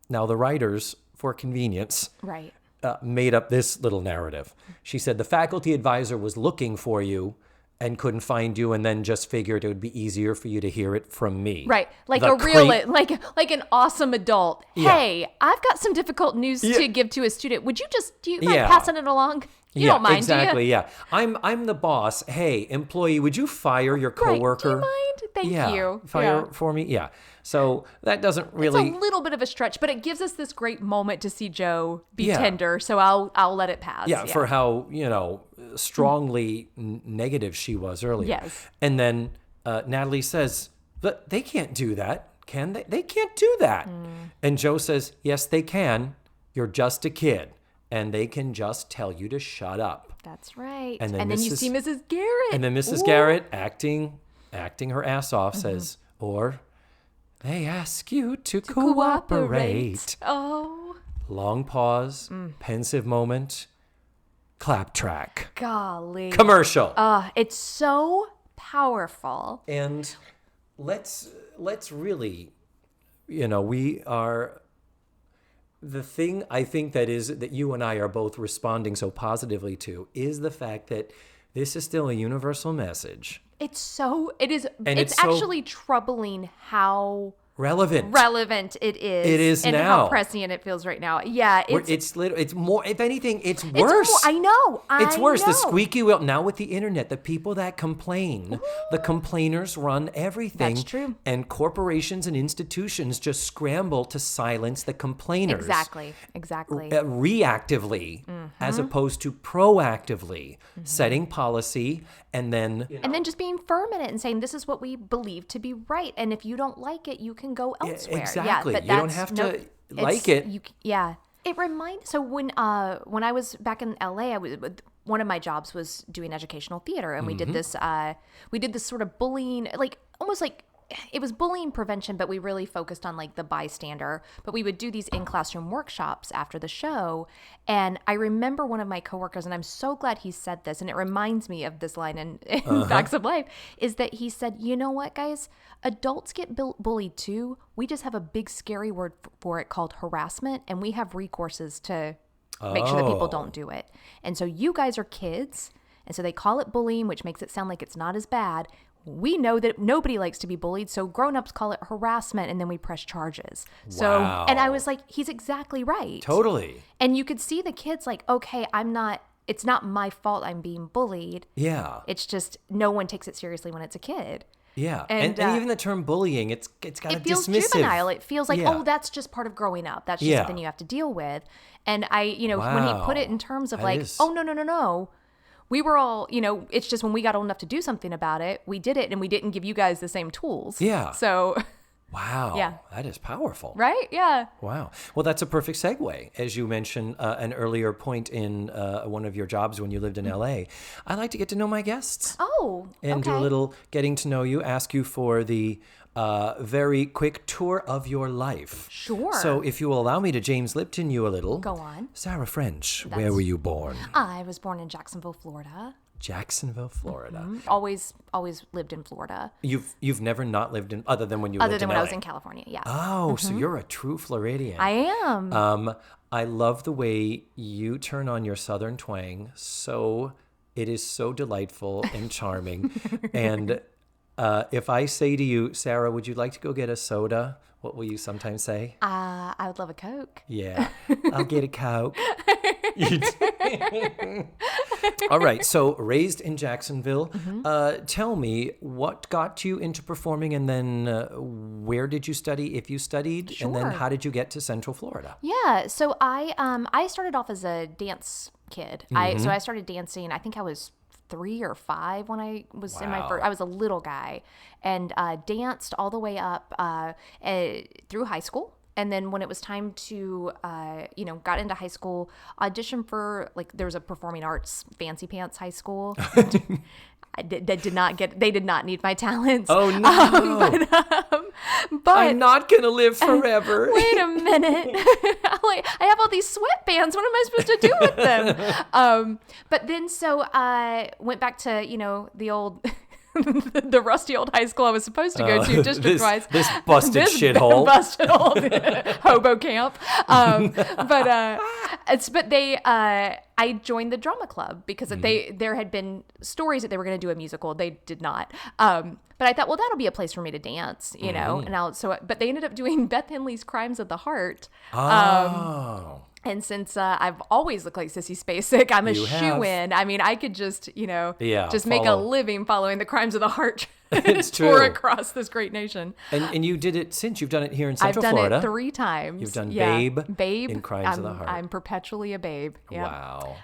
Speaker 1: Now the writers, for convenience,
Speaker 2: right,
Speaker 1: made up this little narrative. She said the faculty advisor was looking for you and couldn't find you, and then just figured it would be easier for you to hear it from me.
Speaker 2: Right, like like an awesome adult.
Speaker 1: Yeah.
Speaker 2: Hey, I've got some difficult news to give to a student. Would you do you mind passing it along? You don't mind,
Speaker 1: exactly.
Speaker 2: do you?
Speaker 1: Yeah, I'm the boss. Hey, employee, would you fire your coworker?
Speaker 2: Right. Do you mind? Thank you.
Speaker 1: Fire for me. Yeah. So that doesn't really.
Speaker 2: It's a little bit of a stretch, but it gives us this great moment to see Joe be tender. So I'll let it pass.
Speaker 1: Yeah, for how strongly negative she was earlier.
Speaker 2: Yes.
Speaker 1: And then Natalie says, "But they can't do that, can they? They can't do that." And Joe says, "Yes, they can. You're just a kid, and they can just tell you to shut up."
Speaker 2: That's right.
Speaker 1: And then
Speaker 2: you see Mrs. Garrett.
Speaker 1: And then Mrs. Garrett, acting her ass off, says, "Or they ask you to cooperate."
Speaker 2: Oh.
Speaker 1: Long pause, pensive moment, clap track.
Speaker 2: Golly.
Speaker 1: Commercial.
Speaker 2: It's so powerful.
Speaker 1: And let's really, we are, the thing I think that you and I are both responding so positively to is the fact that this is still a universal message.
Speaker 2: It's actually troubling how relevant it is.
Speaker 1: It is
Speaker 2: and
Speaker 1: now.
Speaker 2: how prescient it feels right now. Yeah,
Speaker 1: it's more. If anything, it's worse.
Speaker 2: I know.
Speaker 1: It's worse. The squeaky wheel. Now with the internet, the people that complain, the complainers run everything.
Speaker 2: That's true.
Speaker 1: And corporations and institutions just scramble to silence the complainers.
Speaker 2: Exactly.
Speaker 1: Reactively, as opposed to proactively setting policy and then
Speaker 2: and then just being firm in it and saying this is what we believe to be right, and if you don't like it, you can go elsewhere.
Speaker 1: Exactly.
Speaker 2: Yeah, but
Speaker 1: you don't have to like it.
Speaker 2: It reminds. So when I was back in LA, one of my jobs was doing educational theater, and we did this sort of bullying, like almost like it was bullying prevention, but we really focused on like the bystander. But we would do these in-classroom workshops after the show. And I remember one of my coworkers, and I'm so glad he said this, and it reminds me of this line in Facts of Life, is that he said, you know what, guys? Adults get bullied too. We just have a big scary word for it called harassment, and we have recourses to make sure that people don't do it. And so you guys are kids, and so they call it bullying, which makes it sound like it's not as bad. We know that nobody likes to be bullied, so grown-ups call it harassment, and then we press charges. So, and I was like, he's exactly right.
Speaker 1: Totally.
Speaker 2: And you could see the kids like, okay, it's not my fault I'm being bullied.
Speaker 1: Yeah.
Speaker 2: It's just no one takes it seriously when it's a kid.
Speaker 1: Yeah. And even the term bullying, it's got a dismissive. It feels
Speaker 2: juvenile. It feels like, oh, that's just part of growing up. That's just something you have to deal with. And when he put it in terms of oh, no. We were all, it's just when we got old enough to do something about it, we did it, and we didn't give you guys the same tools. Yeah. So.
Speaker 1: Wow. Yeah. That is powerful.
Speaker 2: Right? Yeah.
Speaker 1: Wow. Well, that's a perfect segue. As you mentioned an earlier point in one of your jobs when you lived in LA, I like to get to know my guests.
Speaker 2: Oh,
Speaker 1: and do a little getting to know you, ask you for the very quick tour of your life.
Speaker 2: Sure.
Speaker 1: So if you will allow me to James Lipton you a little.
Speaker 2: Go on.
Speaker 1: Sarah French, where were you born?
Speaker 2: I was born in Jacksonville, Florida.
Speaker 1: Jacksonville, Florida.
Speaker 2: Mm-hmm. Always lived in Florida.
Speaker 1: You've never not lived in, other than when you lived in LA? Other than
Speaker 2: when I was in California, yeah.
Speaker 1: Oh, so you're a true Floridian.
Speaker 2: I am.
Speaker 1: I love the way you turn on your Southern twang. It is so delightful and charming. And if I say to you, Sarah, would you like to go get a soda? What will you sometimes say?
Speaker 2: I would love a Coke.
Speaker 1: Yeah, I'll get a Coke. All right, so raised in Jacksonville. Tell me, what got you into performing, and then where did you study, if you studied?
Speaker 2: Sure.
Speaker 1: And then how did you get to Central Florida?
Speaker 2: Yeah, so I started off as a dance kid. So I started dancing, I think I was 3 or 5 when I was in my first. I was a little guy, and danced all the way up through high school. And then when it was time to, got into high school, auditioned for, there was a performing arts fancy pants high school. They did not need my talents.
Speaker 1: Oh, no.
Speaker 2: But
Speaker 1: I'm not going to live forever.
Speaker 2: Wait a minute. I have all these sweatbands. What am I supposed to do with them? But then so I went back to, the old... the rusty old high school I was supposed to go to district-wise.
Speaker 1: This busted shithole.
Speaker 2: Busted old hobo camp. I joined the drama club because there had been stories that they were going to do a musical. They did not. But I thought, well, that'll be a place for me to dance, but they ended up doing Beth Henley's Crimes of the Heart.
Speaker 1: Oh.
Speaker 2: And since I've always looked like Sissy Spacek, I'm a shoo-in. I mean, I could just, make a living following the Crimes of the Heart tour across this great nation.
Speaker 1: And you did it since. You've done it here in Central Florida.
Speaker 2: I've done it 3 times.
Speaker 1: You've done Babe in Crimes of the Heart.
Speaker 2: I'm perpetually a babe. Yeah.
Speaker 1: Wow.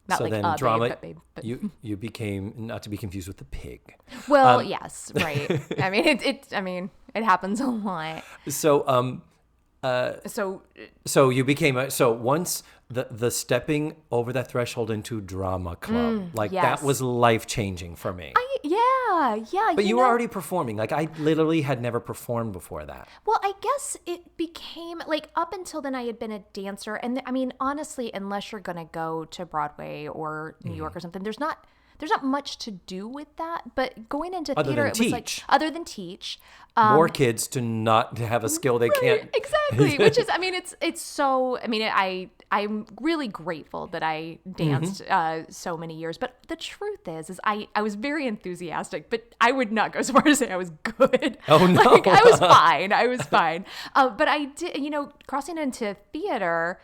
Speaker 2: Not
Speaker 1: so
Speaker 2: like
Speaker 1: then
Speaker 2: a
Speaker 1: drama,
Speaker 2: babe, but babe. But.
Speaker 1: You became, not to be confused with the pig.
Speaker 2: Well, yes, right. I mean, it happens a lot.
Speaker 1: So you became once the stepping over that threshold into drama club, that was life-changing for me. But you were already performing. I literally had never performed before that.
Speaker 2: Well, I guess it became up until then I had been a dancer, and I mean, honestly, unless you're going to go to Broadway or New York or something, there's there's not much to do with that. But going into
Speaker 1: Other
Speaker 2: theater,
Speaker 1: than
Speaker 2: it was like
Speaker 1: teach.
Speaker 2: other than teach.
Speaker 1: More kids to not have a skill they can't.
Speaker 2: Exactly. Which is, I mean, it's so, I mean, I'm really grateful that I danced so many years. But the truth is I was very enthusiastic, but I would not go so far as to say I was good.
Speaker 1: Oh, no.
Speaker 2: Like, I was fine. But I did, crossing into theater,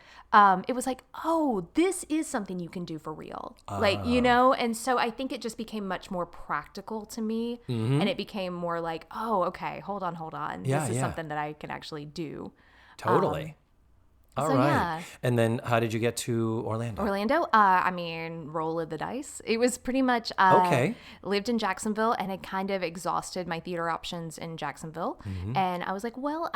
Speaker 2: it was like, oh, this is something you can do for real. And so I think it just became much more practical to me. And it became more like, oh, okay, hold on. This is something that I can actually do.
Speaker 1: Totally. All right.
Speaker 2: Yeah.
Speaker 1: And then how did you get to Orlando?
Speaker 2: Roll of the dice. It was pretty much, lived in Jacksonville and had kind of exhausted my theater options in Jacksonville. And I was like, well,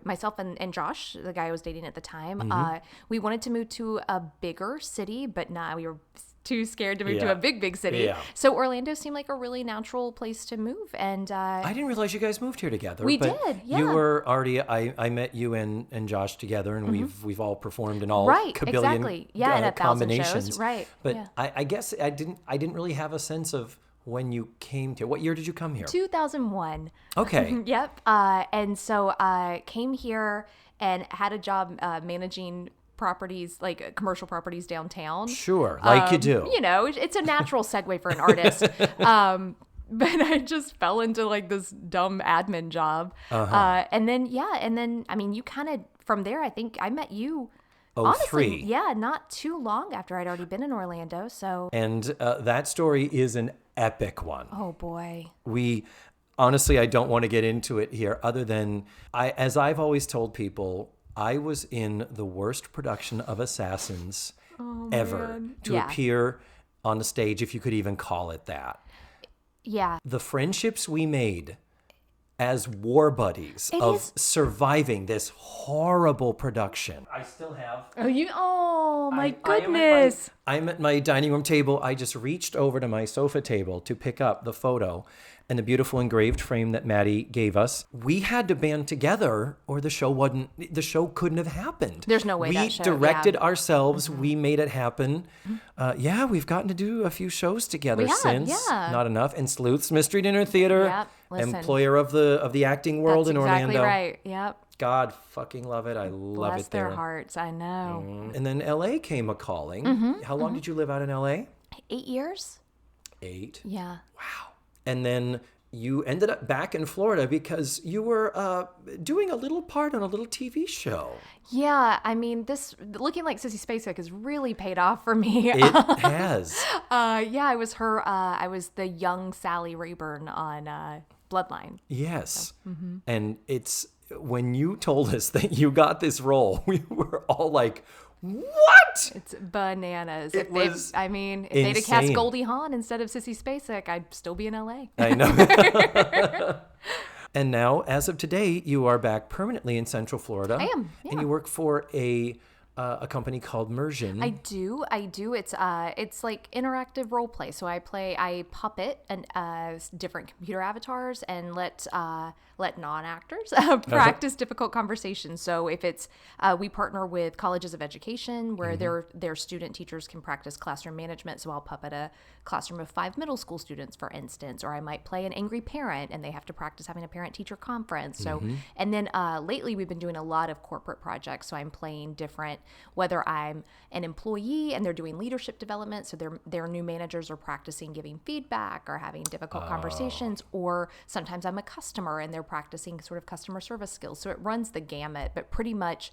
Speaker 2: myself and Josh, the guy I was dating at the time, we wanted to move to a bigger city, but we were too scared to move to a big city. Yeah. So Orlando seemed like a really natural place to move. And
Speaker 1: I didn't realize you guys moved here together.
Speaker 2: We did, yeah.
Speaker 1: You were already, I met you and Josh together, and we've all performed in all kabillion
Speaker 2: exactly. Yeah, and 1,000
Speaker 1: combinations.
Speaker 2: shows. Right.
Speaker 1: But yeah. I guess I didn't really have a sense of when you came to. What year did you come here?
Speaker 2: 2001.
Speaker 1: Okay.
Speaker 2: Yep. And so I came here and had a job managing properties, like commercial properties downtown.
Speaker 1: Sure, like you do.
Speaker 2: It's a natural segue for an artist. But I just fell into like this dumb admin job. And then, you kind of, from there, I think I met you. Honestly, not too long after I'd already been in Orlando. So,
Speaker 1: and that story is an epic one.
Speaker 2: Oh boy.
Speaker 1: Honestly, I don't want to get into it here, other than as I've always told people, I was in the worst production of Assassins ever to appear on the stage, if you could even call it that.
Speaker 2: Yeah.
Speaker 1: The friendships we made as war buddies surviving this horrible production. I still have.
Speaker 2: Oh my goodness.
Speaker 1: I'm at my dining room table. I just reached over to my sofa table to pick up the photo and the beautiful engraved frame that Maddie gave us. We had to band together or the show couldn't have happened.
Speaker 2: There's no way that show.
Speaker 1: We directed ourselves. We made it happen. We've gotten to do a few shows together since. Yeah. Not enough. And Sleuth's Mystery Dinner Theater, employer of the acting world in Orlando.
Speaker 2: Exactly right. Yep.
Speaker 1: God fucking love it. I love
Speaker 2: Bless
Speaker 1: it there.
Speaker 2: Their hearts. I know.
Speaker 1: And then LA came a calling. How long did you live out in LA?
Speaker 2: 8 years.
Speaker 1: 8?
Speaker 2: Yeah.
Speaker 1: Wow. And then you ended up back in Florida because you were doing a little part on a little TV show.
Speaker 2: Yeah, I mean, this looking like Sissy Spacek has really paid off for me.
Speaker 1: It has.
Speaker 2: I was her. I was the young Sally Rayburn on Bloodline.
Speaker 1: Yes, and it's when you told us that you got this role, we were all like, what?
Speaker 2: It's bananas.
Speaker 1: If
Speaker 2: they'd have cast Goldie Hawn instead of Sissy Spacek, I'd still be in LA.
Speaker 1: I know. And now, as of today, you are back permanently in Central Florida.
Speaker 2: I am, yeah.
Speaker 1: And you work for a company called Mursion.
Speaker 2: I do. It's like interactive role play. So I puppet and different computer avatars and let non-actors practice difficult conversations. So if it's we partner with colleges of education where their student teachers can practice classroom management. So I'll puppet a classroom of 5 middle school students, for instance, or I might play an angry parent and they have to practice having a parent-teacher conference. So and then lately we've been doing a lot of corporate projects. So I'm playing different, whether I'm an employee and they're doing leadership development, so their new managers are practicing giving feedback or having difficult conversations, or sometimes I'm a customer and they're practicing sort of customer service skills. So it runs the gamut, but pretty much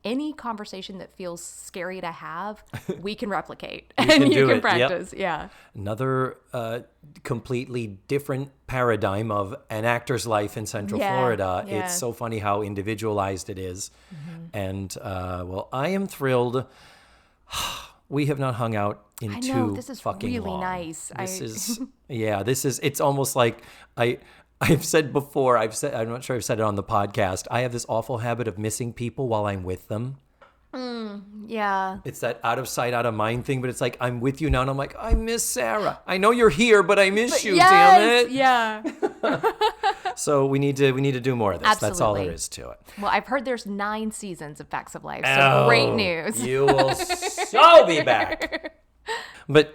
Speaker 2: any conversation that feels scary to have, we can replicate and you can practice. Yep. Yeah.
Speaker 1: Another completely different paradigm of an actor's life in Central Florida. Yeah. It's so funny how individualized it is. And I am thrilled. We have not hung out in too fucking
Speaker 2: really
Speaker 1: long.
Speaker 2: Nice.
Speaker 1: It's almost like I've said before, I'm not sure I've said it on the podcast, I have this awful habit of missing people while I'm with them.
Speaker 2: Yeah.
Speaker 1: It's that out of sight, out of mind thing, but it's like, I'm with you now, and I'm like, I miss Sarah. I know you're here, but I miss you, damn it.
Speaker 2: Yeah.
Speaker 1: So we need to do more of this.
Speaker 2: Absolutely.
Speaker 1: That's all there is to it.
Speaker 2: Well, I've heard there's 9 seasons of Facts of Life, so great news.
Speaker 1: You will so be back. But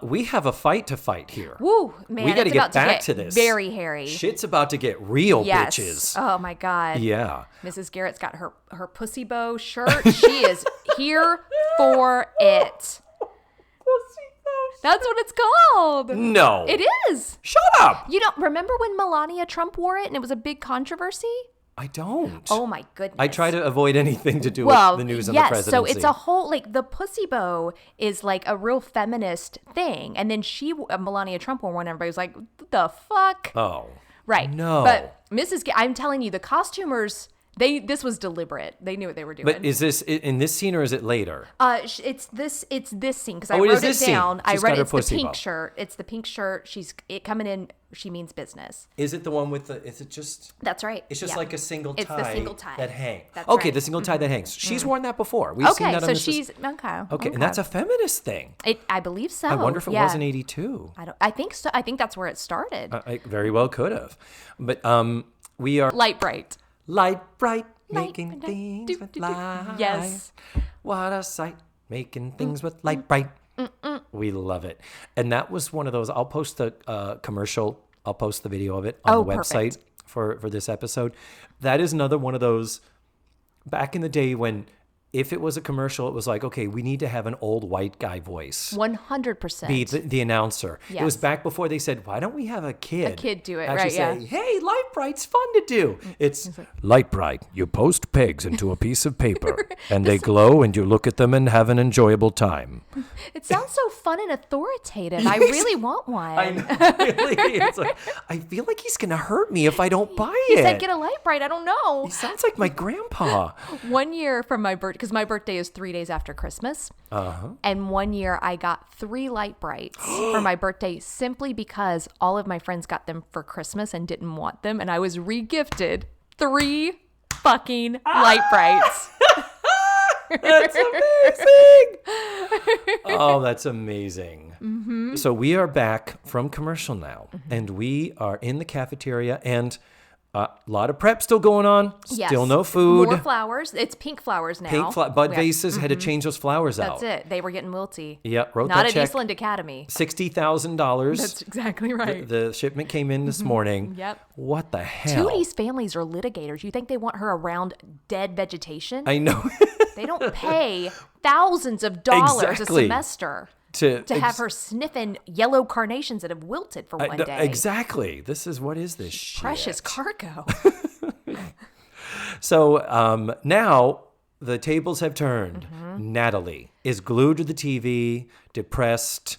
Speaker 1: We have a fight to fight here.
Speaker 2: Woo, man,
Speaker 1: we got to
Speaker 2: it's
Speaker 1: get
Speaker 2: about
Speaker 1: back
Speaker 2: to
Speaker 1: to
Speaker 2: get
Speaker 1: this.
Speaker 2: very hairy.
Speaker 1: Shit's about to get real,
Speaker 2: Yes.
Speaker 1: bitches.
Speaker 2: Oh my God.
Speaker 1: Yeah.
Speaker 2: Mrs. Garrett's got her pussy bow shirt. She is here for it. That's what it's called.
Speaker 1: No.
Speaker 2: It is.
Speaker 1: Shut up.
Speaker 2: You don't remember when Melania Trump wore it and it was a big controversy?
Speaker 1: I don't.
Speaker 2: Oh my goodness.
Speaker 1: I try to avoid anything to do with the news and the presidency.
Speaker 2: So it's a whole, like, the pussy bow is like a real feminist thing. And then Melania Trump wore one, everybody was like, the fuck?
Speaker 1: Oh.
Speaker 2: Right.
Speaker 1: No.
Speaker 2: But I'm telling you, the costumers, this was deliberate. They knew what they were doing.
Speaker 1: But is this in this scene or is it later?
Speaker 2: It's this scene because I
Speaker 1: it
Speaker 2: wrote
Speaker 1: is
Speaker 2: it
Speaker 1: this
Speaker 2: down.
Speaker 1: scene.
Speaker 2: I
Speaker 1: She's
Speaker 2: read
Speaker 1: got her
Speaker 2: it's the
Speaker 1: pussy
Speaker 2: pink
Speaker 1: bow.
Speaker 2: shirt. It's the pink shirt. She's coming in. She means business.
Speaker 1: Is it the one with is it just?
Speaker 2: That's right.
Speaker 1: It's just
Speaker 2: Yeah.
Speaker 1: like a single tie.
Speaker 2: It's the single tie
Speaker 1: that hangs.
Speaker 2: That's
Speaker 1: okay,
Speaker 2: right.
Speaker 1: the single tie that hangs. She's worn that before. We've seen
Speaker 2: Okay,
Speaker 1: that on
Speaker 2: so
Speaker 1: this.
Speaker 2: she's okay.
Speaker 1: Okay, and that's a feminist thing.
Speaker 2: I believe so.
Speaker 1: I wonder if it
Speaker 2: yeah.
Speaker 1: was in '82.
Speaker 2: I think so. I think that's where it started.
Speaker 1: I very well could have, but we are
Speaker 2: Light bright.
Speaker 1: light bright,
Speaker 2: Light
Speaker 1: making
Speaker 2: bright.
Speaker 1: things
Speaker 2: Do,
Speaker 1: with
Speaker 2: do, do.
Speaker 1: light.
Speaker 2: Yes.
Speaker 1: What a sight, making things with light bright. We love it, and that was one of those. I'll post the commercial. I'll post the video of it on the website for this episode. That is another one of those. Back in the day when, if it was a commercial, it was like, okay, we need to have an old white guy voice
Speaker 2: 100%.
Speaker 1: be the announcer.
Speaker 2: Yes.
Speaker 1: It was back before they said, why don't we have a kid?
Speaker 2: A kid do it,
Speaker 1: actually
Speaker 2: right,
Speaker 1: say, hey, Light Bright's fun to do. It's Light Bright. You post pegs into a piece of paper and they glow and you look at them and have an enjoyable time.
Speaker 2: It sounds so fun and authoritative. I really want one.
Speaker 1: I know, really. It's like, I feel like he's going to hurt me if I don't buy
Speaker 2: He
Speaker 1: it.
Speaker 2: said, get a light bright. I don't know.
Speaker 1: He sounds like my grandpa.
Speaker 2: One year from my birthday, because my birthday is 3 days after Christmas. And one year I got 3 light brights for my birthday simply because all of my friends got them for Christmas and didn't want them. And I was re-gifted 3 fucking light brights.
Speaker 1: That's amazing. Oh, that's amazing. Mm-hmm. So we are back from commercial now, and we are in the cafeteria, and a lot of prep still going on.
Speaker 2: Yes.
Speaker 1: Still no food.
Speaker 2: More flowers. It's pink flowers now.
Speaker 1: Bud vases had to change those flowers out.
Speaker 2: That's it. They were getting wilty.
Speaker 1: Yep, wrote
Speaker 2: Not
Speaker 1: that
Speaker 2: at
Speaker 1: check.
Speaker 2: Eastland Academy.
Speaker 1: $60,000.
Speaker 2: That's exactly right.
Speaker 1: The shipment came in this morning.
Speaker 2: Yep.
Speaker 1: What the hell?
Speaker 2: Tootie's families are litigators. You think they want her around dead vegetation?
Speaker 1: I know.
Speaker 2: They don't pay thousands of dollars
Speaker 1: Exactly.
Speaker 2: a semester
Speaker 1: to
Speaker 2: have her sniffing yellow carnations that have wilted for one day.
Speaker 1: Exactly. This is what is this shit?
Speaker 2: Precious cargo.
Speaker 1: So now the tables have turned. Natalie is glued to the TV, depressed,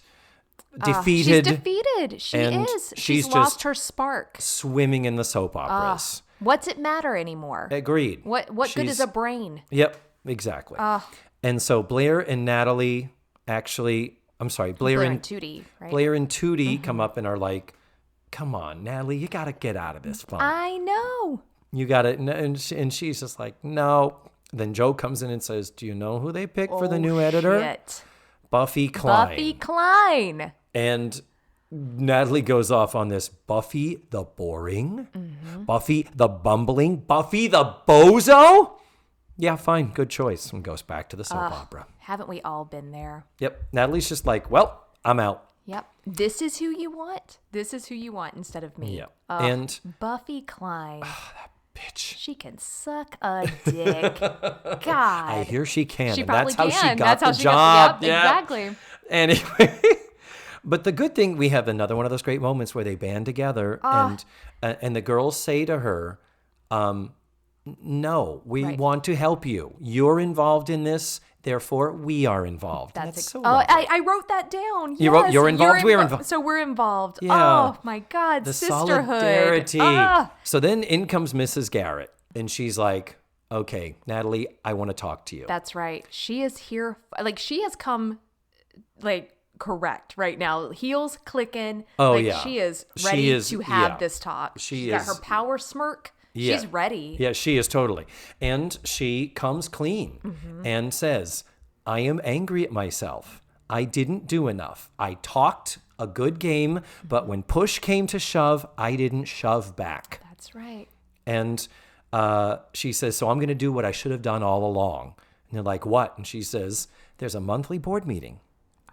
Speaker 1: defeated.
Speaker 2: She's defeated. She
Speaker 1: and
Speaker 2: is.
Speaker 1: she's
Speaker 2: She's lost
Speaker 1: just
Speaker 2: her spark.
Speaker 1: swimming in the soap operas.
Speaker 2: What's it matter anymore?
Speaker 1: Agreed.
Speaker 2: What good
Speaker 1: She's-
Speaker 2: is a brain?
Speaker 1: Yep, exactly. And so Blair and Natalie Blair and
Speaker 2: Tootie, right?
Speaker 1: Blair and Tootie come up and are like, "Come on, Natalie, you got to get out of this funk.
Speaker 2: I know.
Speaker 1: You got to," and she's just like, "No." Then Joe comes in and says, "Do you know who they picked for the new editor?
Speaker 2: Shit.
Speaker 1: Buffy Klein."
Speaker 2: Buffy Klein.
Speaker 1: And Natalie goes off on this Buffy the boring, Buffy the bumbling, Buffy the bozo. Yeah, fine, good choice. And goes back to the soap opera.
Speaker 2: Haven't we all been there?
Speaker 1: Yep. Natalie's just like, well, I'm out.
Speaker 2: Yep. This is who you want. This is who you want instead of me.
Speaker 1: Yep. And
Speaker 2: Buffy Klein.
Speaker 1: bitch,
Speaker 2: She can suck a dick. God.
Speaker 1: I hear she can.
Speaker 2: She
Speaker 1: and
Speaker 2: probably
Speaker 1: that's how
Speaker 2: can.
Speaker 1: she got
Speaker 2: That's how
Speaker 1: the
Speaker 2: she
Speaker 1: job.
Speaker 2: got the, yep, exactly.
Speaker 1: Anyway. But the good thing, we have another one of those great moments where they band together and the girls say to her, no, we want to help you. You're involved in this, therefore we are involved. That's so lovely.
Speaker 2: I wrote that down.
Speaker 1: You wrote,
Speaker 2: Yes,
Speaker 1: you're involved, we're involved.
Speaker 2: So we're involved.
Speaker 1: Yeah.
Speaker 2: Oh my God,
Speaker 1: The
Speaker 2: sisterhood.
Speaker 1: solidarity.
Speaker 2: Ah.
Speaker 1: So then in comes Mrs. Garrett, and she's like, okay, Natalie, I want to talk to you.
Speaker 2: That's right. She is here. Like, she has come, like, correct right now. Heels clicking.
Speaker 1: Oh,
Speaker 2: like,
Speaker 1: yeah.
Speaker 2: She is ready to have
Speaker 1: yeah.
Speaker 2: this talk.
Speaker 1: She
Speaker 2: got
Speaker 1: is-
Speaker 2: her power smirk.
Speaker 1: Yeah.
Speaker 2: She's ready.
Speaker 1: Yeah, she is totally. And she comes clean and says, I am angry at myself. I didn't do enough. I talked a good game, but when push came to shove, I didn't shove back.
Speaker 2: That's right.
Speaker 1: And she says, so I'm going to do what I should have done all along. And they're like, what? And she says, there's a monthly board meeting.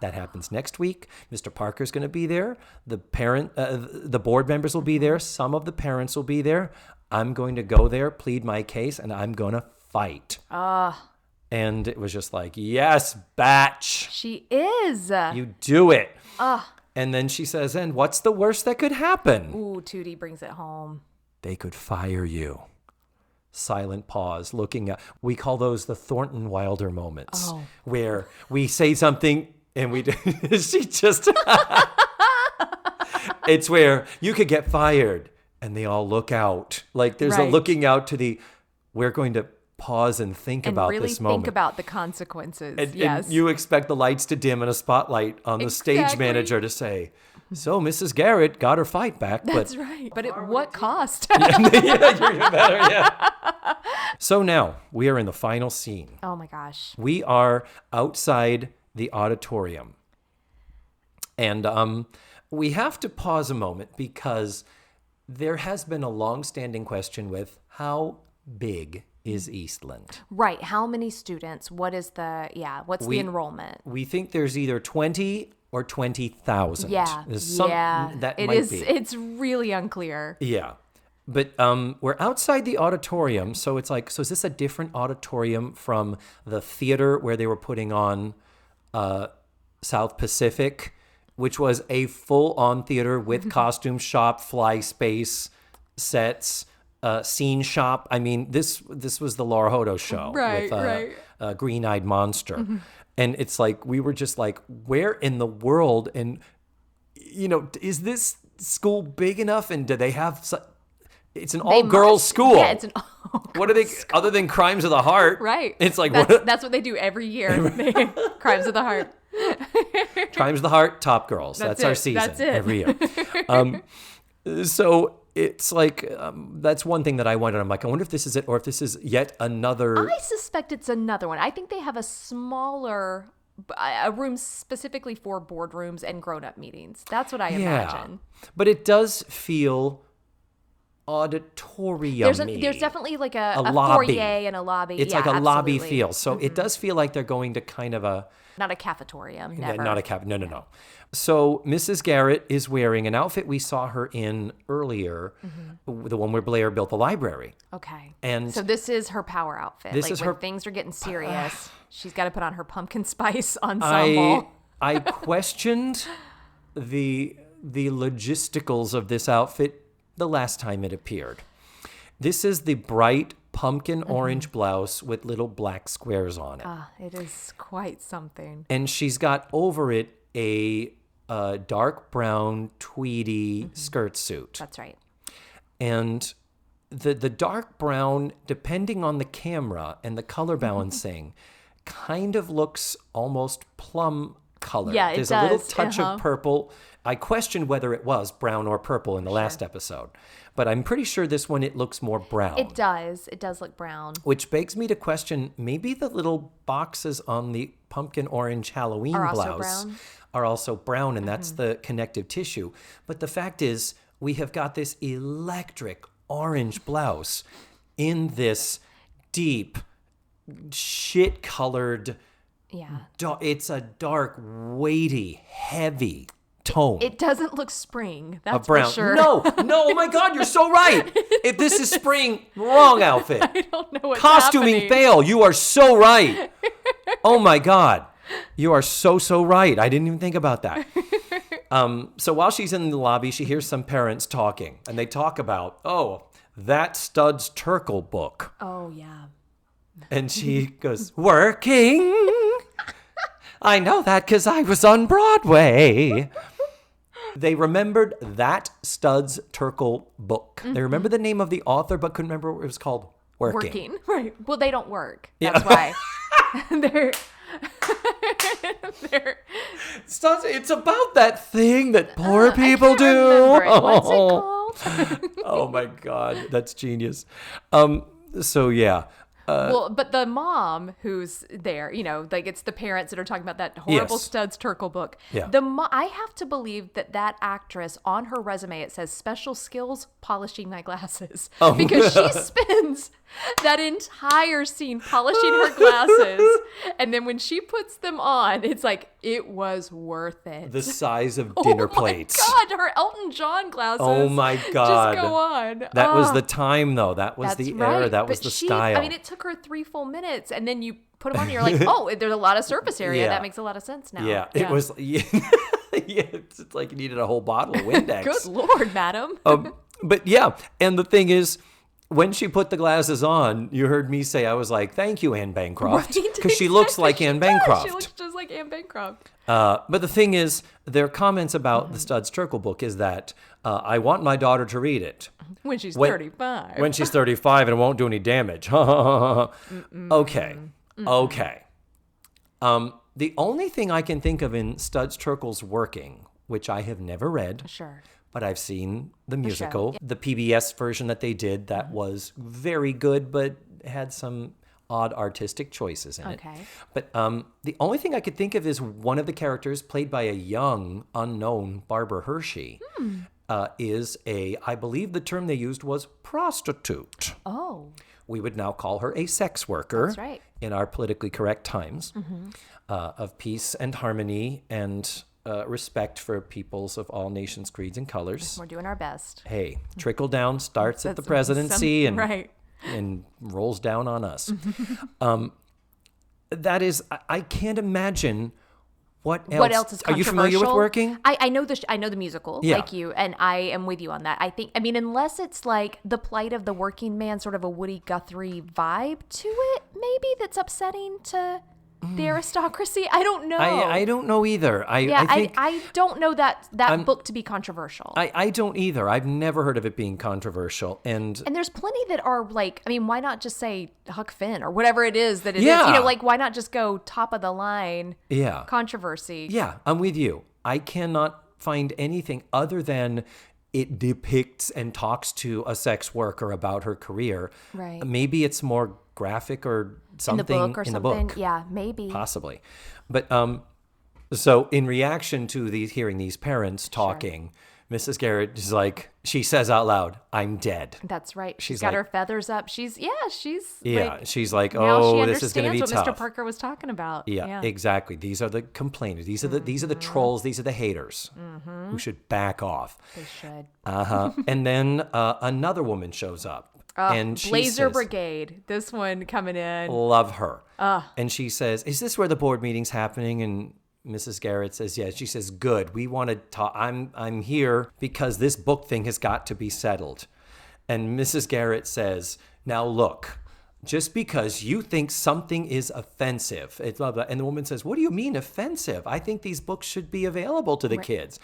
Speaker 1: That happens next week. Mr. Parker's going to be there. The board members will be there. Some of the parents will be there. I'm going to go there, plead my case, and I'm going to fight. And it was just like, yes, batch.
Speaker 2: She is.
Speaker 1: You do it. And then she says, and what's the worst that could happen?
Speaker 2: Ooh, Tootie brings it home.
Speaker 1: They could fire you. Silent pause, looking at. We call those the Thornton Wilder moments, where we say something and we. She just. It's where you could get fired, and they all look out. Like there's a looking out to the. We're going to pause and think about
Speaker 2: really
Speaker 1: this moment.
Speaker 2: Think about the consequences.
Speaker 1: And you expect the lights to dim and a spotlight on the stage manager to say, so Mrs. Garrett got her fight back.
Speaker 2: That's right. But at what cost?
Speaker 1: You're better, So now we are in the final scene.
Speaker 2: Oh my gosh.
Speaker 1: We are outside the auditorium. And we have to pause a moment because there has been a long-standing question with how big is Eastland?
Speaker 2: Right. How many students? What is what's the enrollment?
Speaker 1: We think there's either 20 or 20,000.
Speaker 2: It's really unclear.
Speaker 1: Yeah. But we're outside the auditorium, so it's like, so is this a different auditorium from the theater where they were putting on South Pacific, which was a full-on theater with costume shop, fly space, sets, scene shop. I mean, this was the Laura Hodos show with Green-Eyed Monster. And it's like, we were just like, where in the world? And, is this school big enough? And do they have... It's an all-girls school.
Speaker 2: Yeah, it's an all-girls
Speaker 1: What are they,
Speaker 2: school.
Speaker 1: other than Crimes of the Heart?
Speaker 2: Right.
Speaker 1: It's like...
Speaker 2: That's what they do every year. Crimes of the Heart.
Speaker 1: Crimes of the Heart, Top Girls. That's our season.
Speaker 2: That's it.
Speaker 1: Every year. So it's like, that's one thing that I wondered. I'm like, I wonder if this is it or if this is yet another.
Speaker 2: I suspect it's another one. I think they have a room specifically for boardrooms and grown-up meetings. That's what I imagine.
Speaker 1: But it does feel auditorium-y.
Speaker 2: There's definitely like a
Speaker 1: lobby.
Speaker 2: foyer and a lobby.
Speaker 1: It's like a lobby feel. So it does feel like they're going to kind of a...
Speaker 2: Not a cafetorium, never.
Speaker 1: Not a cafetorium, no. So Mrs. Garrett is wearing an outfit we saw her in earlier, the one where Blair built the library.
Speaker 2: Okay.
Speaker 1: And
Speaker 2: so this is her power outfit.
Speaker 1: This is her...
Speaker 2: things are getting serious, she's got to put on her pumpkin spice ensemble.
Speaker 1: I questioned the logisticals of this outfit the last time it appeared. This is the bright pumpkin orange blouse with little black squares on it.
Speaker 2: It is quite something.
Speaker 1: And she's got over it a dark brown tweedy skirt suit.
Speaker 2: That's right.
Speaker 1: And the dark brown, depending on the camera and the color balancing, kind of looks almost plum color.
Speaker 2: Yeah,
Speaker 1: There's
Speaker 2: does.
Speaker 1: a little touch of purple. I questioned whether it was brown or purple in the last episode, but I'm pretty sure this one, it looks more brown.
Speaker 2: It does. It does look brown.
Speaker 1: Which begs me to question, maybe the little boxes on the pumpkin orange Halloween blouse are also brown, and that's the connective tissue. But the fact is, we have got this electric orange blouse in this deep, shit-colored...
Speaker 2: Yeah.
Speaker 1: It's a dark, weighty, heavy tone.
Speaker 2: It doesn't look spring. That's
Speaker 1: brown.
Speaker 2: For sure.
Speaker 1: No, oh my God, you're so right. If this is spring, wrong outfit.
Speaker 2: I don't know what's
Speaker 1: Costuming
Speaker 2: happening.
Speaker 1: fail. You are so right. Oh my God. You are so right. I didn't even think about that. So while she's in the lobby, she hears some parents talking, and they talk about, that Stud's Terkel book.
Speaker 2: Oh, yeah.
Speaker 1: And she goes, working. I know that because I was on Broadway. They remembered that Stud's Terkel book. They remember the name of the author, but couldn't remember what it was called. Working.
Speaker 2: Right. Well, they don't work. That's why. they're
Speaker 1: It's about that thing that poor people do.
Speaker 2: Remember it. What's it called?
Speaker 1: Oh my God, that's genius. So yeah.
Speaker 2: Well, but the mom who's there, like it's the parents that are talking about that horrible Stud's Terkel book.
Speaker 1: Yeah.
Speaker 2: I have to believe that actress, on her resume, it says special skills polishing my glasses. Because she spends That entire scene polishing her glasses. And then when she puts them on, it's like, it was worth it.
Speaker 1: The size of dinner plates.
Speaker 2: Oh my God, her Elton John glasses.
Speaker 1: Oh my God.
Speaker 2: Just go on.
Speaker 1: That was the time, though. That was
Speaker 2: That's
Speaker 1: the
Speaker 2: right.
Speaker 1: era. That was
Speaker 2: But
Speaker 1: the style.
Speaker 2: I mean, it took her 3 full minutes. And then you put them on and you're like, oh, there's a lot of surface area.
Speaker 1: Yeah.
Speaker 2: That makes a lot of sense now.
Speaker 1: Yeah, it was. Yeah, it's like you needed a whole bottle of Windex.
Speaker 2: Good Lord, madam.
Speaker 1: But yeah, and the thing is, when she put the glasses on, you heard me say, I was like, thank you, Anne Bancroft. Because she looks like Anne Bancroft.
Speaker 2: She looks just like Anne Bancroft.
Speaker 1: But the thing is, their comments about the Studs Terkel book is that I want my daughter to read it.
Speaker 2: When she's 35.
Speaker 1: When she's 35 and it won't do any damage. Okay. Okay. The only thing I can think of in Studs Terkel's working, which I have never read.
Speaker 2: Sure.
Speaker 1: But I've seen the musical,
Speaker 2: show,
Speaker 1: the PBS version that they did that was very good, but had some odd artistic choices in it.
Speaker 2: Okay.
Speaker 1: But the only thing I could think of is one of the characters played by a young, unknown Barbara Hershey is I believe the term they used was prostitute.
Speaker 2: Oh.
Speaker 1: We would now call her a sex worker.
Speaker 2: That's right.
Speaker 1: In our politically correct times of peace and harmony and respect for peoples of all nations, creeds, and colors.
Speaker 2: We're doing our best.
Speaker 1: Hey, trickle down starts at the
Speaker 2: That's
Speaker 1: presidency
Speaker 2: right.
Speaker 1: and rolls down on us. That is, I can't imagine what else.
Speaker 2: What else is
Speaker 1: Are you
Speaker 2: controversial?
Speaker 1: familiar with working?
Speaker 2: I know I know the musical,
Speaker 1: Yeah.
Speaker 2: like you, and I am with you on that. I mean, unless it's like the plight of the working man, sort of a Woody Guthrie vibe to it, maybe that's upsetting to the aristocracy. I don't know.
Speaker 1: I don't know either. I think
Speaker 2: I don't know that book to be controversial.
Speaker 1: I don't either. I've never heard of it being controversial. And
Speaker 2: there's plenty that are like, I mean, why not just say Huck Finn or whatever it is that it is?
Speaker 1: Yeah.
Speaker 2: You know, like why not just go top of the line
Speaker 1: yeah.
Speaker 2: controversy?
Speaker 1: Yeah, I'm with you. I cannot find anything other than it depicts and talks to a sex worker about her career.
Speaker 2: Right.
Speaker 1: Maybe it's more graphic or something
Speaker 2: in the book or
Speaker 1: in
Speaker 2: something.
Speaker 1: the book.
Speaker 2: Yeah, maybe.
Speaker 1: Possibly. But so in reaction to hearing these parents talking, Mrs. Garrett is like, she says out loud, "I'm dead."
Speaker 2: That's right.
Speaker 1: She's
Speaker 2: got
Speaker 1: like-
Speaker 2: her feathers up. She's
Speaker 1: Yeah,
Speaker 2: like,
Speaker 1: she's like,
Speaker 2: now she
Speaker 1: "Oh, this is going to be
Speaker 2: understands what
Speaker 1: tough."
Speaker 2: Mr. Parker was talking about.
Speaker 1: Yeah, exactly. These are the complainers. These are the trolls. These are the haters who should back off.
Speaker 2: They should.
Speaker 1: And then another woman shows up. And she
Speaker 2: Blazer
Speaker 1: says,
Speaker 2: Brigade. This one coming in.
Speaker 1: Love her. And she says, "Is this where the board meeting's happening?" And Mrs. Garrett says, "Yes." She says, "Good. We want to talk. I'm here because this book thing has got to be settled." And Mrs. Garrett says, "Now look, just because you think something is offensive," it's blah, blah. And the woman says, "What do you mean offensive? I think these books should be available to the kids."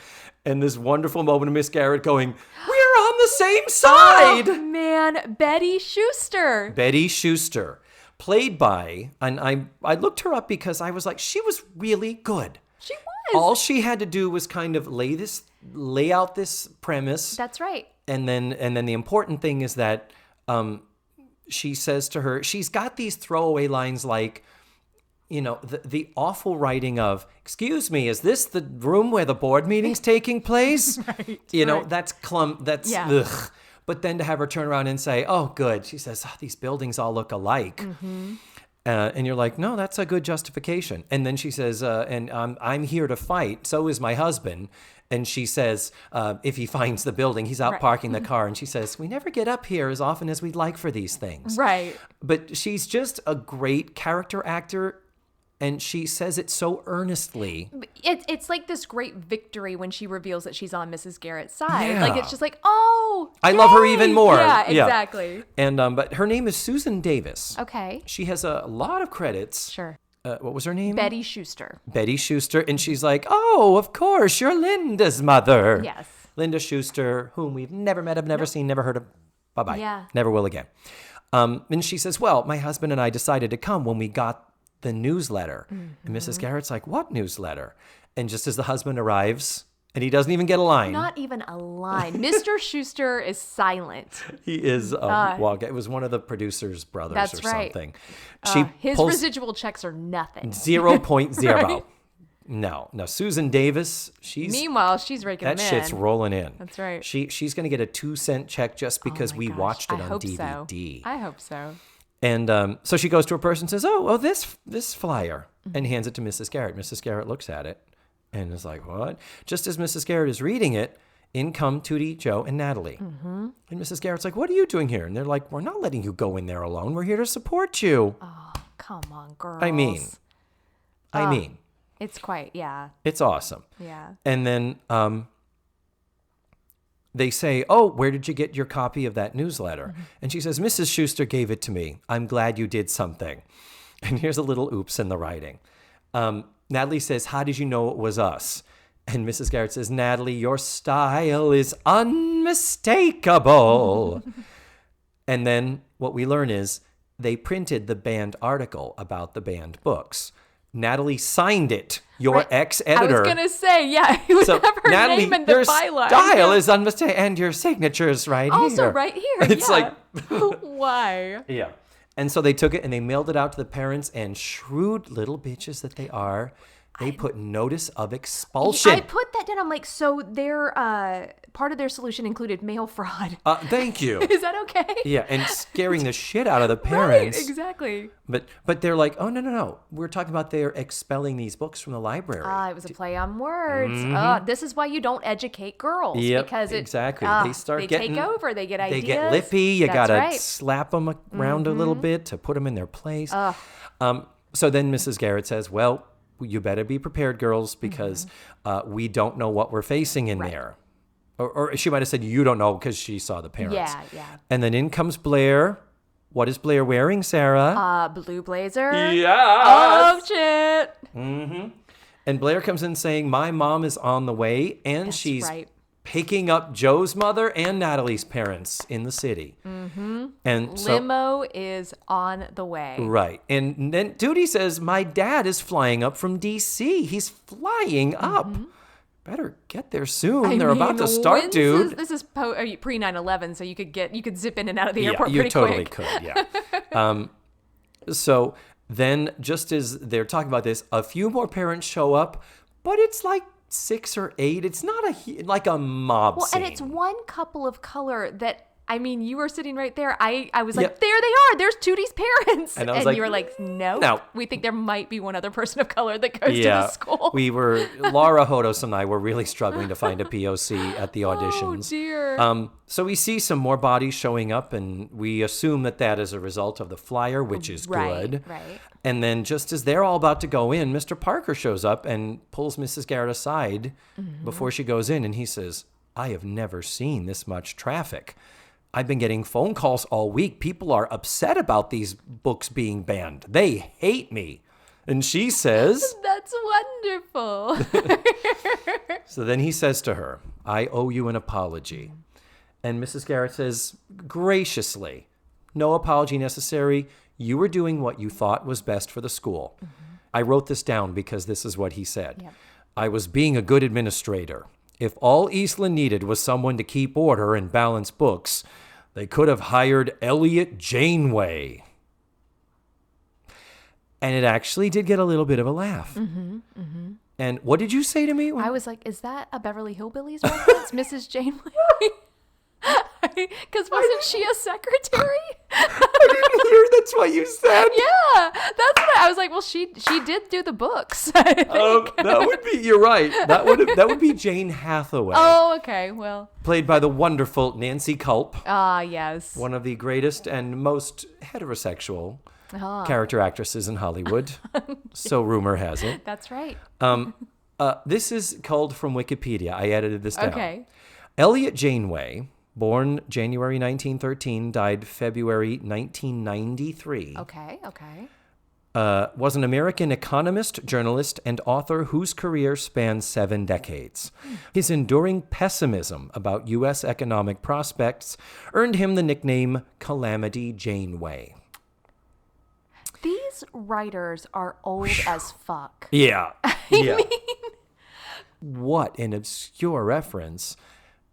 Speaker 1: And this wonderful moment of Miss Garrett going, "We're on the same side."
Speaker 2: Oh, man, Betty Schuster.
Speaker 1: Betty Schuster, played by, and I looked her up because I was like, she was really good.
Speaker 2: She was.
Speaker 1: All she had to do was kind of lay out this premise.
Speaker 2: That's right.
Speaker 1: And then the important thing is that she says to her, she's got these throwaway lines like, you know, the awful writing of, "Excuse me, is this the room where the board meeting's taking place?"
Speaker 2: Right,
Speaker 1: You know,
Speaker 2: right.
Speaker 1: that's
Speaker 2: Yeah.
Speaker 1: ugh. But then to have her turn around and say, "Oh, good." She says, "These buildings all look alike."
Speaker 2: Mm-hmm.
Speaker 1: And you're like, no, that's a good justification. And then she says, and I'm here to fight. So is my husband. And she says, if he finds the building, he's out
Speaker 2: Right.
Speaker 1: parking the car. And she says, "We never get up here as often as we'd like for these things."
Speaker 2: Right.
Speaker 1: But she's just a great character actor. And she says it so earnestly.
Speaker 2: It's like this great victory when she reveals that she's on Mrs. Garrett's side.
Speaker 1: Yeah.
Speaker 2: Like, it's just like, oh,
Speaker 1: I love her
Speaker 2: yay!
Speaker 1: even more.
Speaker 2: Yeah, exactly.
Speaker 1: And but her name is Susan Davis.
Speaker 2: Okay.
Speaker 1: She has a lot of credits.
Speaker 2: Sure.
Speaker 1: What was her name?
Speaker 2: Betty Schuster.
Speaker 1: Betty Schuster. And she's like, "Oh, of course, you're Linda's mother."
Speaker 2: Yes.
Speaker 1: Linda Schuster, whom we've never met, have never seen, never heard of. Bye-bye.
Speaker 2: Yeah.
Speaker 1: Never will again. And she says, "Well, my husband and I decided to come when we got the newsletter." And Mrs. Garrett's like, "What newsletter?" And just as the husband arrives, and he doesn't even get a line.
Speaker 2: Not even a line. Mr. Schuster is silent.
Speaker 1: He is, well, it was one of the producer's brothers
Speaker 2: That's
Speaker 1: or
Speaker 2: right.
Speaker 1: something.
Speaker 2: His
Speaker 1: pulls
Speaker 2: residual checks are nothing.
Speaker 1: 0.0. No. Susan Davis,
Speaker 2: Meanwhile, she's raking
Speaker 1: that
Speaker 2: them in.
Speaker 1: shit's rolling in.
Speaker 2: That's right.
Speaker 1: She's going to get a 2-cent check just because we watched it on DVD.
Speaker 2: I hope so.
Speaker 1: And so she goes to her person and says, oh, this flyer, and hands it to Mrs. Garrett. Mrs. Garrett looks at it and is like, what? Just as Mrs. Garrett is reading it, in come Tootie, Joe, and Natalie. And Mrs. Garrett's like, what are you doing here? And they're like, we're not letting you go in there alone. We're here to support you.
Speaker 2: Oh, come on, girls.
Speaker 1: I mean.
Speaker 2: It's quite, yeah.
Speaker 1: It's awesome.
Speaker 2: Yeah.
Speaker 1: And then they say, oh, where did you get your copy of that newsletter? And she says, Mrs. Schuster gave it to me. I'm glad you did something. And here's a little oops in the writing. Natalie says, how did you know it was us? And Mrs. Garrett says, Natalie, your style is unmistakable. And then what we learn is they printed the banned article about the banned books. Natalie signed it, your ex-editor.
Speaker 2: I was going to say, yeah, you would have her
Speaker 1: Natalie,
Speaker 2: name in the byline.
Speaker 1: Your style is unmistakable, and your signature's right here.
Speaker 2: Also right here,
Speaker 1: It's like...
Speaker 2: Why?
Speaker 1: Yeah. And so they took it and they mailed it out to the parents, and shrewd little bitches that they are, they put notice of expulsion.
Speaker 2: I put that down. I'm like, so their part of their solution included mail fraud.
Speaker 1: Thank you.
Speaker 2: Is that okay?
Speaker 1: Yeah, and scaring the shit out of the parents.
Speaker 2: Right, exactly.
Speaker 1: But they're like, oh, no. We're talking about they're expelling these books from the library.
Speaker 2: It was a play on words. This is why you don't educate girls.
Speaker 1: Yep,
Speaker 2: because
Speaker 1: exactly. They
Speaker 2: take over. They get ideas.
Speaker 1: They get lippy. You got to
Speaker 2: right.
Speaker 1: slap them around a little bit to put them in their place. So then Mrs. Garrett says, well, you better be prepared, girls, because we don't know what we're facing in there. Or she might have said, you don't know, because she saw the parents.
Speaker 2: Yeah.
Speaker 1: And then in comes Blair. What is Blair wearing, Sarah?
Speaker 2: Blue blazer.
Speaker 1: Yeah.
Speaker 2: Oh, shit.
Speaker 1: And Blair comes in saying, my mom is on the way, and
Speaker 2: That's
Speaker 1: she's
Speaker 2: right.
Speaker 1: picking up Joe's mother and Natalie's parents in the city. And so,
Speaker 2: Limo is on the way.
Speaker 1: right. And then Doobie says, my dad is flying up from D.C. He's flying up. Better get there soon. They're about to start, dude.
Speaker 2: This is pre 9/11, so you could zip in and out of the airport pretty
Speaker 1: totally
Speaker 2: quick.
Speaker 1: could, yeah. So then, just as they're talking about this, a few more parents show up, but it's like 6 or 8. It's not like a mob scene.
Speaker 2: And it's one couple of color that, I mean, you were sitting right there. I was like, there they are. There's Tootie's parents.
Speaker 1: And I was like,
Speaker 2: you were like, no. We think there might be one other person of color that goes to the school.
Speaker 1: Laura Hodos and I were really struggling to find a POC at the auditions.
Speaker 2: Oh, dear.
Speaker 1: So we see some more bodies showing up, and we assume that is a result of the flyer, which is good.
Speaker 2: Right.
Speaker 1: And then just as they're all about to go in, Mr. Parker shows up and pulls Mrs. Garrett aside before she goes in, and he says, I have never seen this much traffic. I've been getting phone calls all week. People are upset about these books being banned. They hate me. And she says...
Speaker 2: That's wonderful.
Speaker 1: So then he says to her, I owe you an apology. And Mrs. Garrett says, graciously, no apology necessary. You were doing what you thought was best for the school. I wrote this down because this is what he said.
Speaker 2: Yep.
Speaker 1: I was being a good administrator. If all Eastland needed was someone to keep order and balance books, they could have hired Elliot Janeway. And it actually did get a little bit of a laugh. And what did you say to me?
Speaker 2: I was like, is that a Beverly Hillbillies reference, Mrs. Janeway? Because wasn't she a secretary?
Speaker 1: I didn't hear that's what you said.
Speaker 2: Yeah, that's what I was like. Well, she did do the books. I think.
Speaker 1: That would be. You're right. That would be Jane Hathaway.
Speaker 2: Oh, okay. Well,
Speaker 1: played by the wonderful Nancy Culp.
Speaker 2: Yes.
Speaker 1: One of the greatest and most heterosexual character actresses in Hollywood. So rumor has it.
Speaker 2: That's right.
Speaker 1: This is culled from Wikipedia. I edited this down.
Speaker 2: Okay.
Speaker 1: Elliot Janeway, born January 1913, died February 1993.
Speaker 2: Okay.
Speaker 1: Was an American economist, journalist, and author whose career spans 7 decades. His enduring pessimism about U.S. economic prospects earned him the nickname Calamity Janeway.
Speaker 2: These writers are old as fuck.
Speaker 1: Yeah.
Speaker 2: I mean...
Speaker 1: What an obscure reference.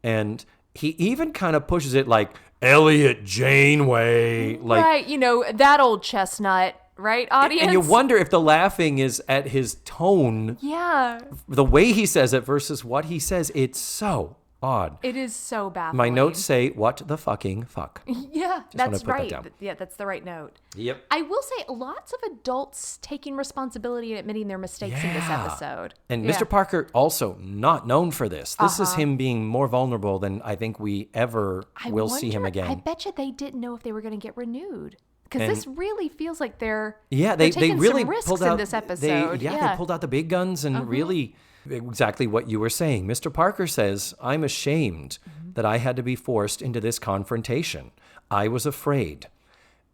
Speaker 1: And he even kind of pushes it like, Elliot Janeway. Like,
Speaker 2: right, that old chestnut right, audience?
Speaker 1: And you wonder if the laughing is at his tone.
Speaker 2: Yeah.
Speaker 1: The way he says it versus what he says. It's so odd.
Speaker 2: It is so baffling.
Speaker 1: My notes say, what the fucking fuck?
Speaker 2: Yeah, that's right. Yeah, that's the right note.
Speaker 1: Yep.
Speaker 2: I will say lots of adults taking responsibility and admitting their mistakes in this episode.
Speaker 1: And Mr. Parker also not known for this. This is him being more vulnerable than I think we ever will see him again.
Speaker 2: I bet you they didn't know if they were going to get renewed. Because this really feels like they're
Speaker 1: they
Speaker 2: taking
Speaker 1: really
Speaker 2: some risks
Speaker 1: pulled out
Speaker 2: in this episode.
Speaker 1: They pulled out the big guns and really exactly what you were saying. Mr. Parker says, I'm ashamed that I had to be forced into this confrontation. I was afraid.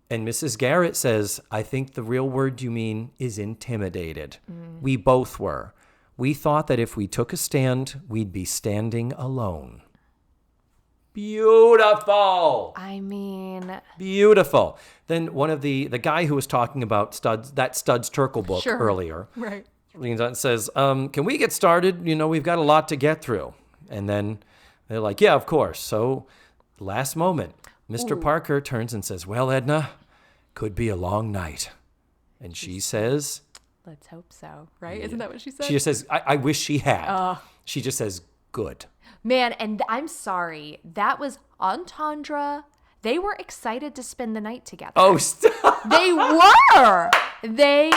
Speaker 1: And Mrs. Garrett says, I think the real word you mean is intimidated. We both were. We thought that if we took a stand, we'd be standing alone. Beautiful.
Speaker 2: I mean,
Speaker 1: beautiful. Then one of the guy who was talking about Studs Terkel book earlier,
Speaker 2: right,
Speaker 1: leans out and says, can we get started? You know, we've got a lot to get through. And then they're like, yeah, of course. So last moment, Mr. Parker turns and says, well, Edna, could be a long night. And she says,
Speaker 2: let's hope so, right? Isn't that what she said?
Speaker 1: She just says, I wish she had. She just says, good.
Speaker 2: Man, and I'm sorry, that was entendre. They were excited to spend the night together.
Speaker 1: Oh, stop.
Speaker 2: They were. They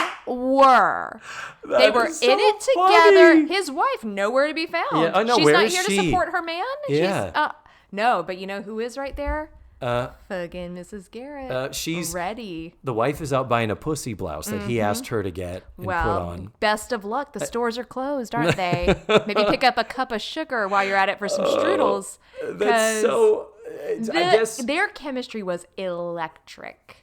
Speaker 2: were in it together.
Speaker 1: Funny.
Speaker 2: His wife, nowhere to be found.
Speaker 1: Yeah, I know.
Speaker 2: She's
Speaker 1: Where
Speaker 2: not
Speaker 1: is
Speaker 2: here
Speaker 1: she?
Speaker 2: to support her man.
Speaker 1: Yeah.
Speaker 2: No, but you know who is right there? Fucking Mrs. Garrett.
Speaker 1: She's
Speaker 2: ready.
Speaker 1: The wife is out buying a pussy blouse that he asked her to get and put on.
Speaker 2: Best of luck. The stores are closed, aren't they? Maybe pick up a cup of sugar while you're at it for some strudels.
Speaker 1: That's so... I guess
Speaker 2: their chemistry was electric.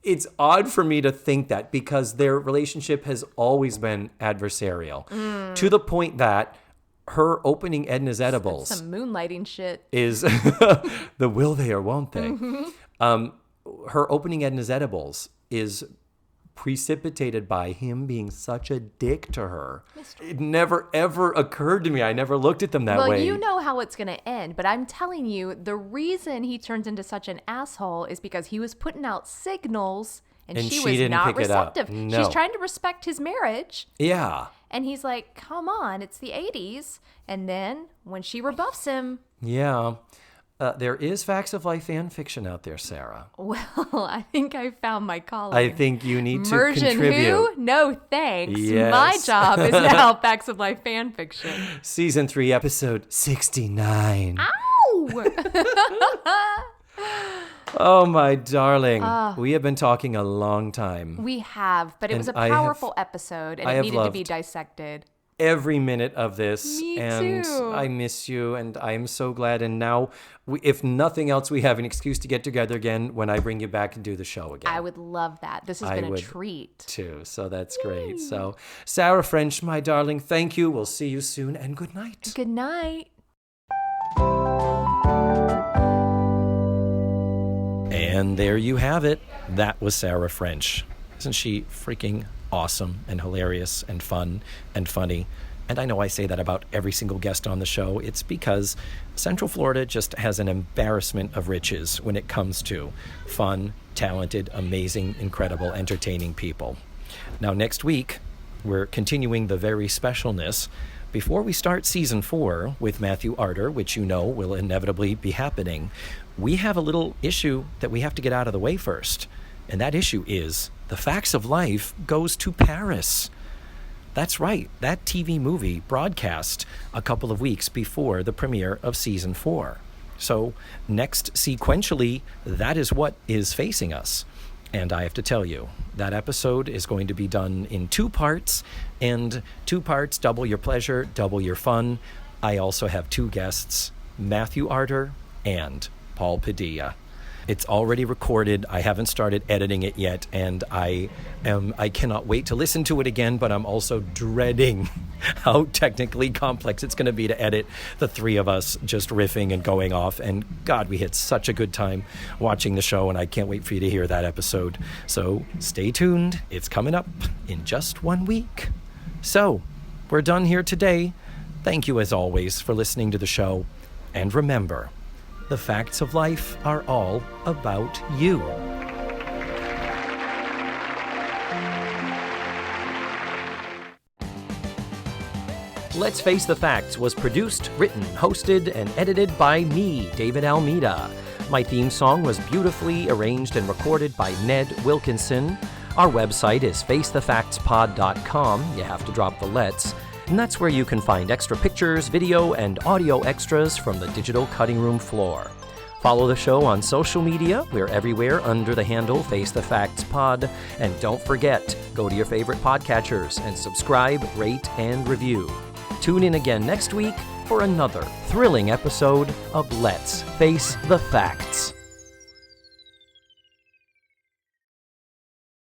Speaker 1: It's odd for me to think that because their relationship has always been adversarial to the point that her opening Edna's edibles,
Speaker 2: some moonlighting shit,
Speaker 1: is the will they or won't they. Her opening Edna's edibles is precipitated by him being such a dick to her. It never ever occurred to me. I never looked at them that way.
Speaker 2: Well, you know how it's going to end, but I'm telling you, the reason he turns into such an asshole is because he was putting out signals and she was
Speaker 1: didn't
Speaker 2: not
Speaker 1: pick it up.
Speaker 2: receptive.
Speaker 1: No.
Speaker 2: She's trying to respect his marriage.
Speaker 1: Yeah.
Speaker 2: And he's like, come on, it's the 80s. And then when she rebuffs him.
Speaker 1: Yeah. There is Facts of Life fan fiction out there, Sarah.
Speaker 2: Well, I think I found my calling.
Speaker 1: I think you need to
Speaker 2: Mursion
Speaker 1: contribute.
Speaker 2: Who? No thanks.
Speaker 1: Yes.
Speaker 2: My job is now Facts of Life fan fiction.
Speaker 1: Season 3, episode 69.
Speaker 2: Ow!
Speaker 1: Oh, my darling. We have been talking a long time.
Speaker 2: We have, but it was a powerful episode, and it needed to be dissected.
Speaker 1: Every minute of this.
Speaker 2: Me
Speaker 1: and
Speaker 2: too.
Speaker 1: I miss you, and I'm so glad. And now, if nothing else, we have an excuse to get together again when I bring you back and do the show again.
Speaker 2: I would love that. This has been a treat.
Speaker 1: Too, so that's great. So, Sarah French, my darling, thank you. We'll see you soon, and good night.
Speaker 2: Good night.
Speaker 1: And there you have it. That was Sarah French. Isn't she freaking awesome and hilarious and fun and funny? And I know I say that about every single guest on the show. It's because Central Florida just has an embarrassment of riches when it comes to fun, talented, amazing, incredible, entertaining people. Now, next week, we're continuing the very specialness. Before we start season 4 with Matthew Arter, which you know will inevitably be happening, we have a little issue that we have to get out of the way first. And that issue is The Facts of Life goes to Paris. That's right, that TV movie broadcast a couple of weeks before the premiere of season 4. So next, sequentially, that is what is facing us. And I have to tell you, that episode is going to be done in 2 parts, and 2 parts, double your pleasure, double your fun. I also have 2 guests, Matthew Arter and Paul Padilla. It's already recorded. I haven't started editing it yet, and I cannot wait to listen to it again, but I'm also dreading how technically complex it's going to be to edit the 3 of us just riffing and going off. And God, we had such a good time watching the show, and I can't wait for you to hear that episode. So stay tuned. It's coming up in just 1 week. So we're done here today. Thank you, as always, for listening to the show. And remember, the facts of life are all about you. Let's Face the Facts was produced, written, hosted, and edited by me, David Almeida. My theme song was beautifully arranged and recorded by Ned Wilkinson. Our website is facethefactspod.com. You have to drop the let's. And that's where you can find extra pictures, video, and audio extras from the digital cutting room floor. Follow the show on social media. We're everywhere under the handle Face the Facts Pod. And don't forget, go to your favorite podcatchers and subscribe, rate, and review. Tune in again next week for another thrilling episode of Let's Face the Facts.